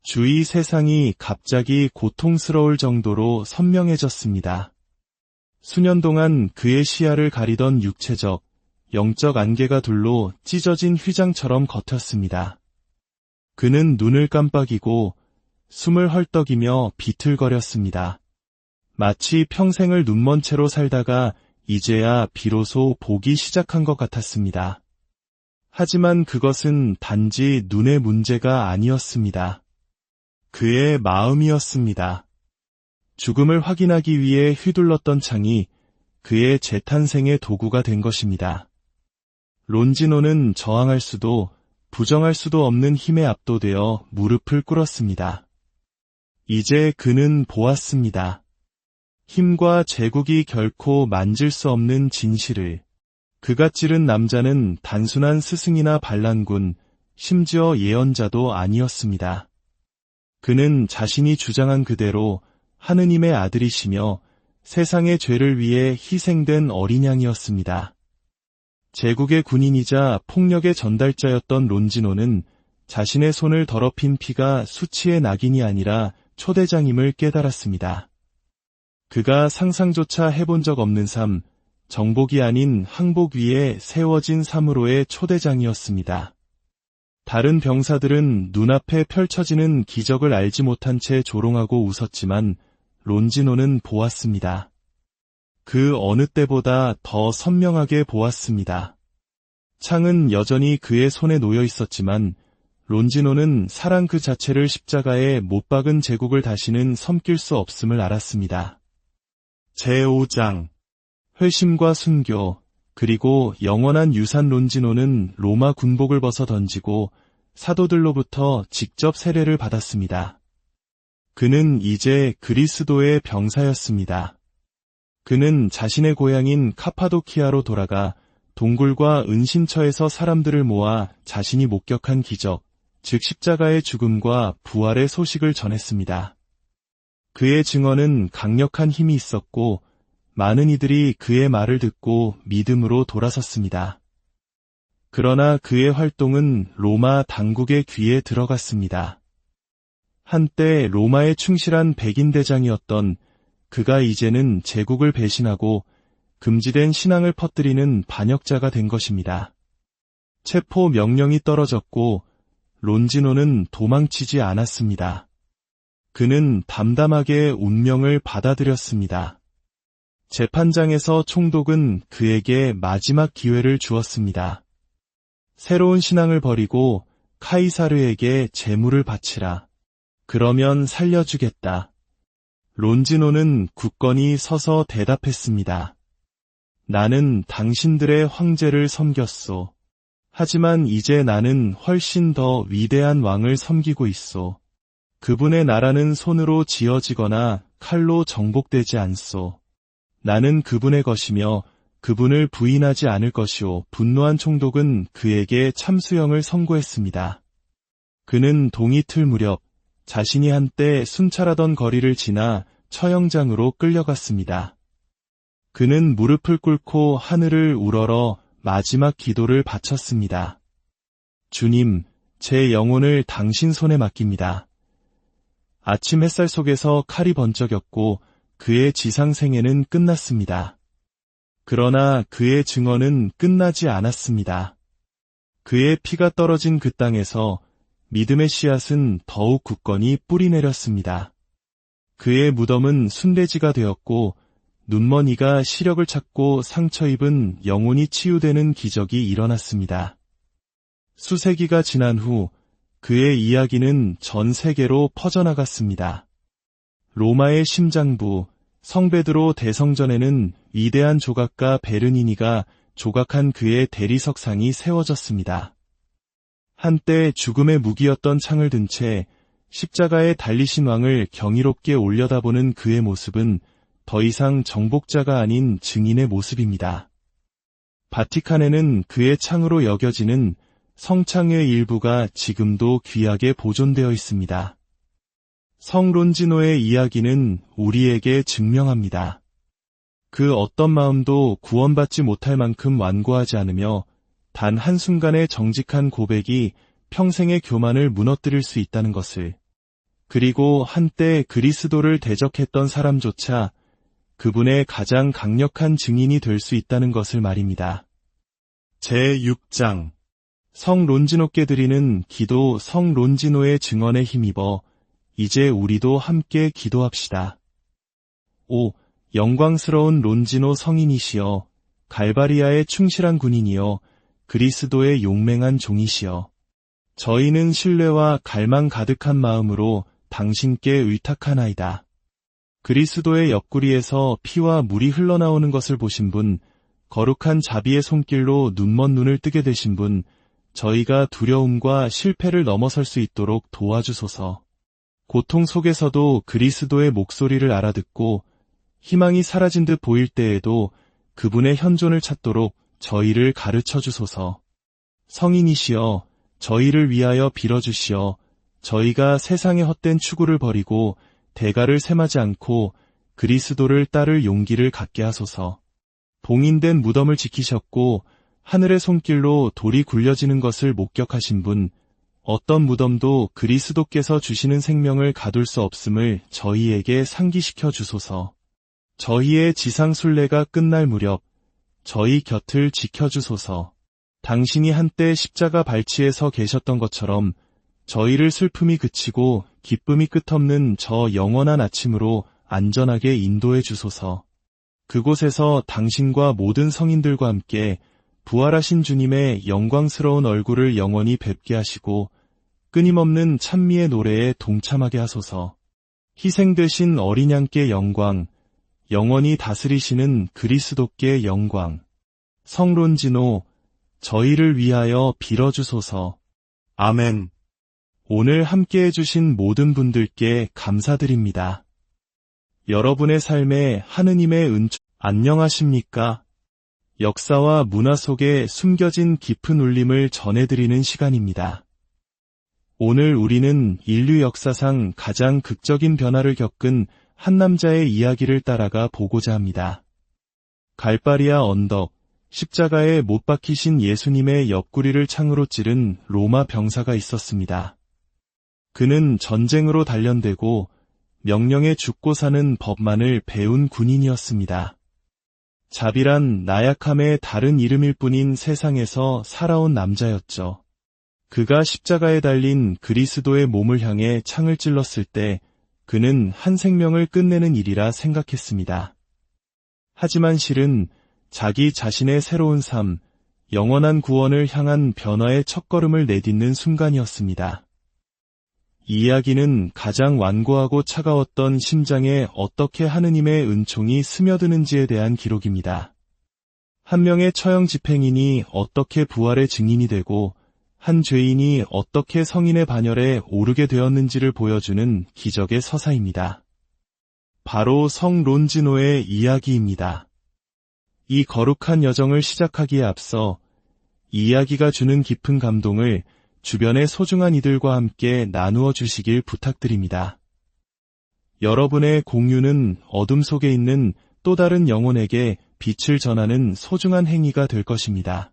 주위 세상이 갑자기 고통스러울 정도로 선명해졌습니다. 수년 동안 그의 시야를 가리던 육체적, 영적 안개가 둘로 찢어진 휘장처럼 겉었습니다. 그는 눈을 깜빡이고 숨을 헐떡이며 비틀거렸습니다. 마치 평생을 눈먼 채로 살다가 이제야 비로소 보기 시작한 것 같았습니다. 하지만 그것은 단지 눈의 문제가 아니었습니다. 그의 마음이었습니다. 죽음을 확인하기 위해 휘둘렀던 창이 그의 재탄생의 도구가 된 것입니다. 론지노는 저항할 수도 부정할 수도 없는 힘에 압도되어 무릎을 꿇었습니다. 이제 그는 보았습니다. 힘과 제국이 결코 만질 수 없는 진실을. 그가 찌른 남자는 단순한 스승이나 반란군, 심지어 예언자도 아니었습니다. 그는 자신이 주장한 그대로 하느님의 아들이시며 세상의 죄를 위해 희생된 어린 양이었습니다. 제국의 군인이자 폭력의 전달자였던 론지노는 자신의 손을 더럽힌 피가 수치의 낙인이 아니라 초대장임을 깨달았습니다. 그가 상상조차 해본 적 없는 삶, 정복이 아닌 항복 위에 세워진 삶으로의 초대장이었습니다. 다른 병사들은 눈앞에 펼쳐지는 기적을 알지 못한 채 조롱하고 웃었지만 론지노는 보았습니다. 그 어느 때보다 더 선명하게 보았습니다. 창은 여전히 그의 손에 놓여 있었지만 론지노는 사랑 그 자체를 십자가에 못 박은 제국을 다시는 섬길 수 없음을 알았습니다. 제5장 회심과 순교 그리고 영원한 유산. 론지노는 로마 군복을 벗어 던지고 사도들로부터 직접 세례를 받았습니다. 그는 이제 그리스도의 병사였습니다. 그는 자신의 고향인 카파도키아로 돌아가 동굴과 은신처에서 사람들을 모아 자신이 목격한 기적, 즉 십자가의 죽음과 부활의 소식을 전했습니다. 그의 증언은 강력한 힘이 있었고 많은 이들이 그의 말을 듣고 믿음으로 돌아섰습니다. 그러나 그의 활동은 로마 당국의 귀에 들어갔습니다. 한때 로마의 충실한 백인 대장이었던 그가 이제는 제국을 배신하고 금지된 신앙을 퍼뜨리는 반역자가 된 것입니다. 체포 명령이 떨어졌고 론지노는 도망치지 않았습니다. 그는 담담하게 운명을 받아들였습니다. 재판장에서 총독은 그에게 마지막 기회를 주었습니다. 새로운 신앙을 버리고 카이사르에게 재물을 바치라. 그러면 살려주겠다. 론지노는 굳건히 서서 대답했습니다. 나는 당신들의 황제를 섬겼소. 하지만 이제 나는 훨씬 더 위대한 왕을 섬기고 있소. 그분의 나라는 손으로 지어지거나 칼로 정복되지 않소. 나는 그분의 것이며 그분을 부인하지 않을 것이오. 분노한 총독은 그에게 참수형을 선고했습니다. 그는 동이틀 무렵 자신이 한때 순찰하던 거리를 지나 처형장으로 끌려갔습니다. 그는 무릎을 꿇고 하늘을 우러러 마지막 기도를 바쳤습니다. 주님, 제 영혼을 당신 손에 맡깁니다. 아침 햇살 속에서 칼이 번쩍였고 그의 지상생애는 끝났습니다. 그러나 그의 증언은 끝나지 않았습니다. 그의 피가 떨어진 그 땅에서 믿음의 씨앗은 더욱 굳건히 뿌리내렸습니다. 그의 무덤은 순례지가 되었고 눈머니가 시력을 찾고 상처 입은 영혼이 치유되는 기적이 일어났습니다. 수세기가 지난 후 그의 이야기는 전 세계로 퍼져나갔습니다. 로마의 심장부 성베드로 대성전에는 위대한 조각가 베르니니가 조각한 그의 대리석상이 세워졌습니다. 한때 죽음의 무기였던 창을 든 채 십자가에 달리신 왕을 경이롭게 올려다보는 그의 모습은 더 이상 정복자가 아닌 증인의 모습입니다. 바티칸에는 그의 창으로 여겨지는 성창의 일부가 지금도 귀하게 보존되어 있습니다. 성 론지노의 이야기는 우리에게 증명합니다. 그 어떤 마음도 구원받지 못할 만큼 완고하지 않으며 단 한순간의 정직한 고백이 평생의 교만을 무너뜨릴 수 있다는 것을, 그리고 한때 그리스도를 대적했던 사람조차 그분의 가장 강력한 증인이 될 수 있다는 것을 말입니다. 제6장 성 론지노께 드리는 기도. 성 론지노의 증언에 힘입어 이제 우리도 함께 기도합시다. 오, 영광스러운 론지노 성인이시여, 갈바리아의 충실한 군인이여, 그리스도의 용맹한 종이시여. 저희는 신뢰와 갈망 가득한 마음으로 당신께 의탁하나이다. 그리스도의 옆구리에서 피와 물이 흘러나오는 것을 보신 분, 거룩한 자비의 손길로 눈먼 눈을 뜨게 되신 분, 저희가 두려움과 실패를 넘어설 수 있도록 도와주소서. 고통 속에서도 그리스도의 목소리를 알아듣고 희망이 사라진 듯 보일 때에도 그분의 현존을 찾도록 저희를 가르쳐 주소서. 성인이시여, 저희를 위하여 빌어주시어 저희가 세상의 헛된 추구를 버리고 대가를 셈하지 않고 그리스도를 따를 용기를 갖게 하소서. 봉인된 무덤을 지키셨고 하늘의 손길로 돌이 굴려지는 것을 목격하신 분, 어떤 무덤도 그리스도께서 주시는 생명을 가둘 수 없음을 저희에게 상기시켜 주소서. 저희의 지상 순례가 끝날 무렵 저희 곁을 지켜주소서. 당신이 한때 십자가 발치에 서 계셨던 것처럼 저희를 슬픔이 그치고 기쁨이 끝없는 저 영원한 아침으로 안전하게 인도해 주소서. 그곳에서 당신과 모든 성인들과 함께 부활하신 주님의 영광스러운 얼굴을 영원히 뵙게 하시고 끊임없는 찬미의 노래에 동참하게 하소서. 희생되신 어린 양께 영광, 영원히 다스리시는 그리스도께 영광. 성론진호, 저희를 위하여 빌어주소서. 아멘. 오늘 함께 해주신 모든 분들께 감사드립니다. 여러분의 삶에 하느님의 은총, 안녕하십니까? 역사와 문화 속에 숨겨진 깊은 울림을 전해드리는 시간입니다. 오늘 우리는 인류 역사상 가장 극적인 변화를 겪은 한 남자의 이야기를 따라가 보고자 합니다. 갈바리아 언덕, 십자가에 못 박히신 예수님의 옆구리를 창으로 찌른 로마 병사가 있었습니다. 그는 전쟁으로 단련되고 명령에 죽고 사는 법만을 배운 군인이었습니다. 자비란 나약함의 다른 이름일 뿐인 세상에서 살아온 남자였죠. 그가 십자가에 달린 그리스도의 몸을 향해 창을 찔렀을 때 그는 한 생명을 끝내는 일이라 생각했습니다. 하지만 실은 자기 자신의 새로운 삶, 영원한 구원을 향한 변화의 첫걸음을 내딛는 순간이었습니다. 이 이야기는 가장 완고하고 차가웠던 심장에 어떻게 하느님의 은총이 스며드는지에 대한 기록입니다. 한 명의 처형 집행인이 어떻게 부활의 증인이 되고 한 죄인이 어떻게 성인의 반열에 오르게 되었는지를 보여주는 기적의 서사입니다. 바로 성론진호의 이야기입니다. 이 거룩한 여정을 시작하기에 앞서 이 이야기가 주는 깊은 감동을 주변의 소중한 이들과 함께 나누어 주시길 부탁드립니다. 여러분의 공유는 어둠 속에 있는 또 다른 영혼에게 빛을 전하는 소중한 행위가 될 것입니다.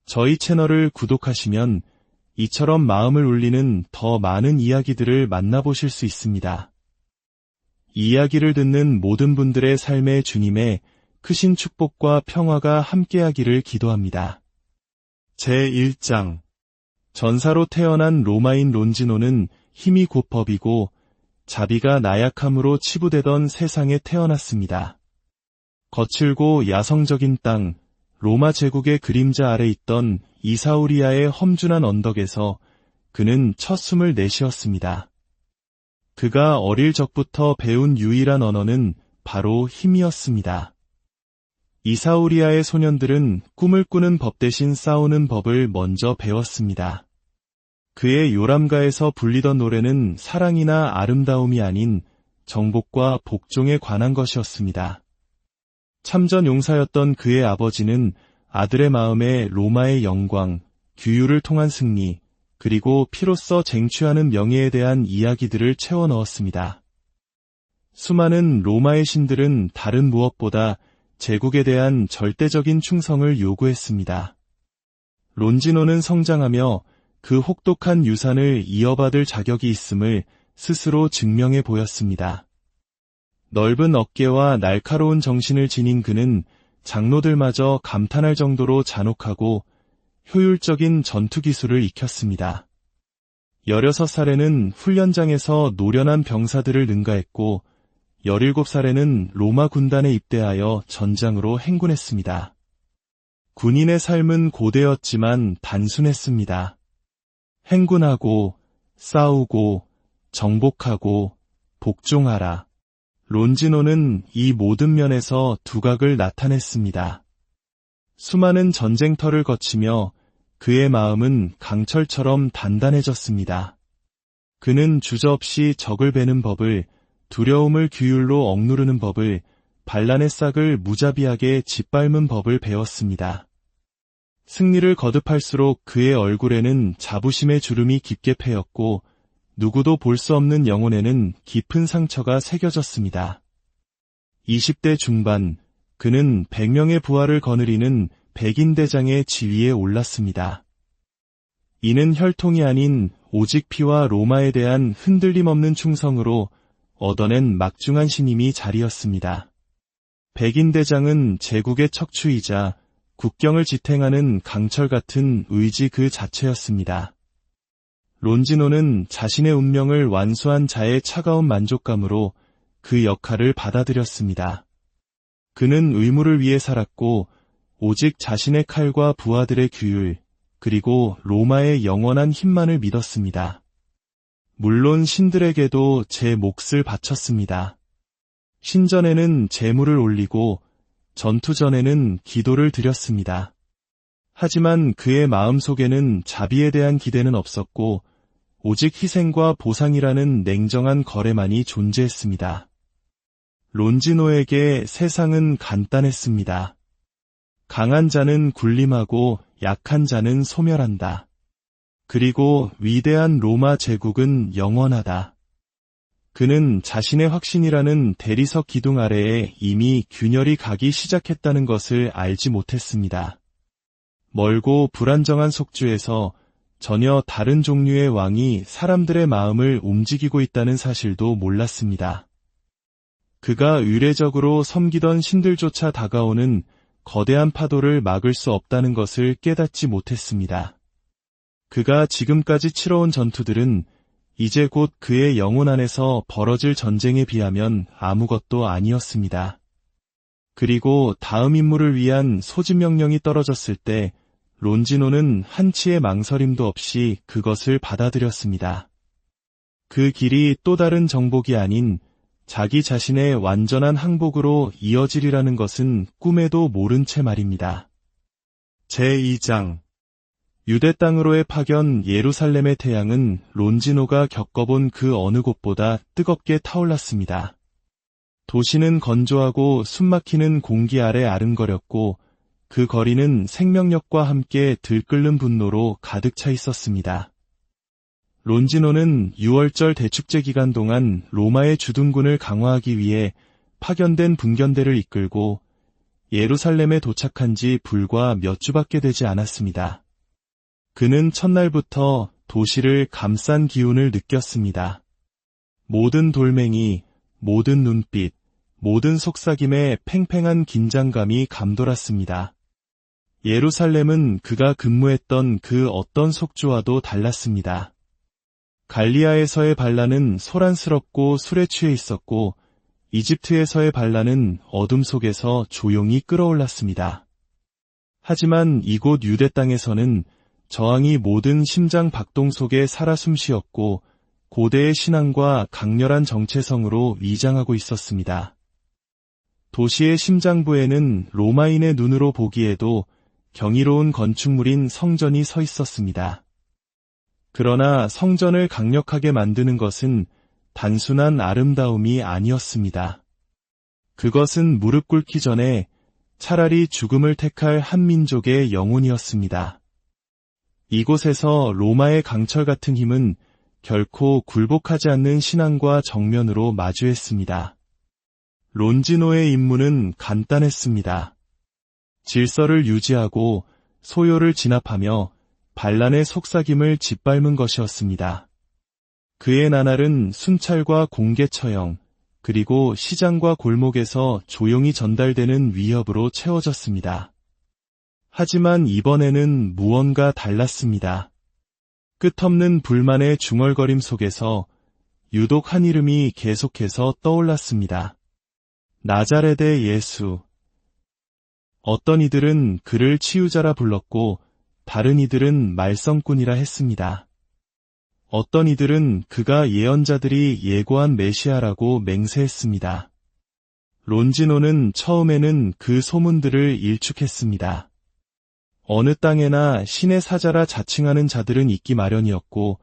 저희 채널을 구독하시면 이처럼 마음을 울리는 더 많은 이야기들을 만나보실 수 있습니다. 이 이야기를 듣는 모든 분들의 삶에 주님의 크신 축복과 평화가 함께하기를 기도합니다. 제1장 전사로 태어난 로마인 론지노는 힘이 곧 법이고 자비가 나약함으로 치부되던 세상에 태어났습니다. 거칠고 야성적인 땅, 로마 제국의 그림자 아래 있던 이사우리아의 험준한 언덕에서 그는 첫 숨을 내쉬었습니다. 그가 어릴 적부터 배운 유일한 언어는 바로 힘이었습니다. 이사우리아의 소년들은 꿈을 꾸는 법 대신 싸우는 법을 먼저 배웠습니다. 그의 요람가에서 불리던 노래는 사랑이나 아름다움이 아닌 정복과 복종에 관한 것이었습니다. 참전 용사였던 그의 아버지는 아들의 마음에 로마의 영광, 규율을 통한 승리, 그리고 피로써 쟁취하는 명예에 대한 이야기들을 채워 넣었습니다. 수많은 로마의 신들은 다른 무엇보다 제국에 대한 절대적인 충성을 요구했습니다. 론지노는 성장하며 그 혹독한 유산을 이어받을 자격이 있음을 스스로 증명해 보였습니다. 넓은 어깨와 날카로운 정신을 지닌 그는 장로들마저 감탄할 정도로 잔혹하고 효율적인 전투 기술을 익혔습니다. 16살에는 훈련장에서 노련한 병사들을 능가했고 17살에는 로마 군단에 입대하여 전장으로 행군했습니다. 군인의 삶은 고되었지만 단순했습니다. 행군하고, 싸우고, 정복하고, 복종하라. 론지노는 이 모든 면에서 두각을 나타냈습니다. 수많은 전쟁터를 거치며 그의 마음은 강철처럼 단단해졌습니다. 그는 주저없이 적을 베는 법을, 두려움을 규율로 억누르는 법을, 반란의 싹을 무자비하게 짓밟는 법을 배웠습니다. 승리를 거듭할수록 그의 얼굴에는 자부심의 주름이 깊게 패였고 누구도 볼 수 없는 영혼에는 깊은 상처가 새겨졌습니다. 20대 중반, 그는 100명의 부하를 거느리는 백인대장의 지위에 올랐습니다. 이는 혈통이 아닌 오직 피와 로마에 대한 흔들림 없는 충성으로 얻어낸 막중한 신임이 자리였습니다. 백인대장은 제국의 척추이자 국경을 지탱하는 강철 같은 의지 그 자체였습니다. 론지노는 자신의 운명을 완수한 자의 차가운 만족감으로 그 역할을 받아들였습니다. 그는 의무를 위해 살았고 오직 자신의 칼과 부하들의 규율, 그리고 로마의 영원한 힘만을 믿었습니다. 물론 신들에게도 제 몫을 바쳤습니다. 신전에는 제물을 올리고 전투 전에는 기도를 드렸습니다. 하지만 그의 마음속에는 자비에 대한 기대는 없었고 오직 희생과 보상이라는 냉정한 거래만이 존재했습니다. 론지노에게 세상은 간단했습니다. 강한 자는 군림하고 약한 자는 소멸한다. 그리고 위대한 로마 제국은 영원하다. 그는 자신의 확신이라는 대리석 기둥 아래에 이미 균열이 가기 시작했다는 것을 알지 못했습니다. 멀고 불안정한 속주에서 전혀 다른 종류의 왕이 사람들의 마음을 움직이고 있다는 사실도 몰랐습니다. 그가 의례적으로 섬기던 신들조차 다가오는 거대한 파도를 막을 수 없다는 것을 깨닫지 못했습니다. 그가 지금까지 치러온 전투들은 이제 곧 그의 영혼 안에서 벌어질 전쟁에 비하면 아무것도 아니었습니다. 그리고 다음 임무를 위한 소집 명령이 떨어졌을 때 론지노는 한치의 망설임도 없이 그것을 받아들였습니다. 그 길이 또 다른 정복이 아닌 자기 자신의 완전한 항복으로 이어지리라는 것은 꿈에도 모른 채 말입니다. 제2장 유대 땅으로의 파견. 예루살렘의 태양은 론지노가 겪어본 그 어느 곳보다 뜨겁게 타올랐습니다. 도시는 건조하고 숨막히는 공기 아래 아른거렸고 그 거리는 생명력과 함께 들끓는 분노로 가득 차 있었습니다. 론지노는 6월절 대축제 기간 동안 로마의 주둔군을 강화하기 위해 파견된 분견대를 이끌고 예루살렘에 도착한 지 불과 몇 주밖에 되지 않았습니다. 그는 첫날부터 도시를 감싼 기운을 느꼈습니다. 모든 돌멩이, 모든 눈빛, 모든 속삭임에 팽팽한 긴장감이 감돌았습니다. 예루살렘은 그가 근무했던 그 어떤 속주와도 달랐습니다. 갈리아에서의 반란은 소란스럽고 술에 취해 있었고 이집트에서의 반란은 어둠 속에서 조용히 끓어올랐습니다. 하지만 이곳 유대 땅에서는 저항이 모든 심장 박동 속에 살아 숨쉬었고 고대의 신앙과 강렬한 정체성으로 위장하고 있었습니다. 도시의 심장부에는 로마인의 눈으로 보기에도 경이로운 건축물인 성전이 서 있었습니다. 그러나 성전을 강력하게 만드는 것은 단순한 아름다움이 아니었습니다. 그것은 무릎 꿇기 전에 차라리 죽음을 택할 한 민족의 영혼이었습니다. 이곳에서 로마의 강철 같은 힘은 결코 굴복하지 않는 신앙과 정면으로 마주했습니다. 론지노의 임무는 간단했습니다. 질서를 유지하고 소요를 진압하며 반란의 속삭임을 짓밟는 것이었습니다. 그의 나날은 순찰과 공개 처형, 그리고 시장과 골목에서 조용히 전달되는 위협으로 채워졌습니다. 하지만 이번에는 무언가 달랐습니다. 끝없는 불만의 중얼거림 속에서 유독 한 이름이 계속해서 떠올랐습니다. 나자렛의 예수. 어떤 이들은 그를 치유자라 불렀고 다른 이들은 말썽꾼이라 했습니다. 어떤 이들은 그가 예언자들이 예고한 메시아라고 맹세했습니다. 론지노는 처음에는 그 소문들을 일축했습니다. 어느 땅에나 신의 사자라 자칭하는 자들은 있기 마련이었고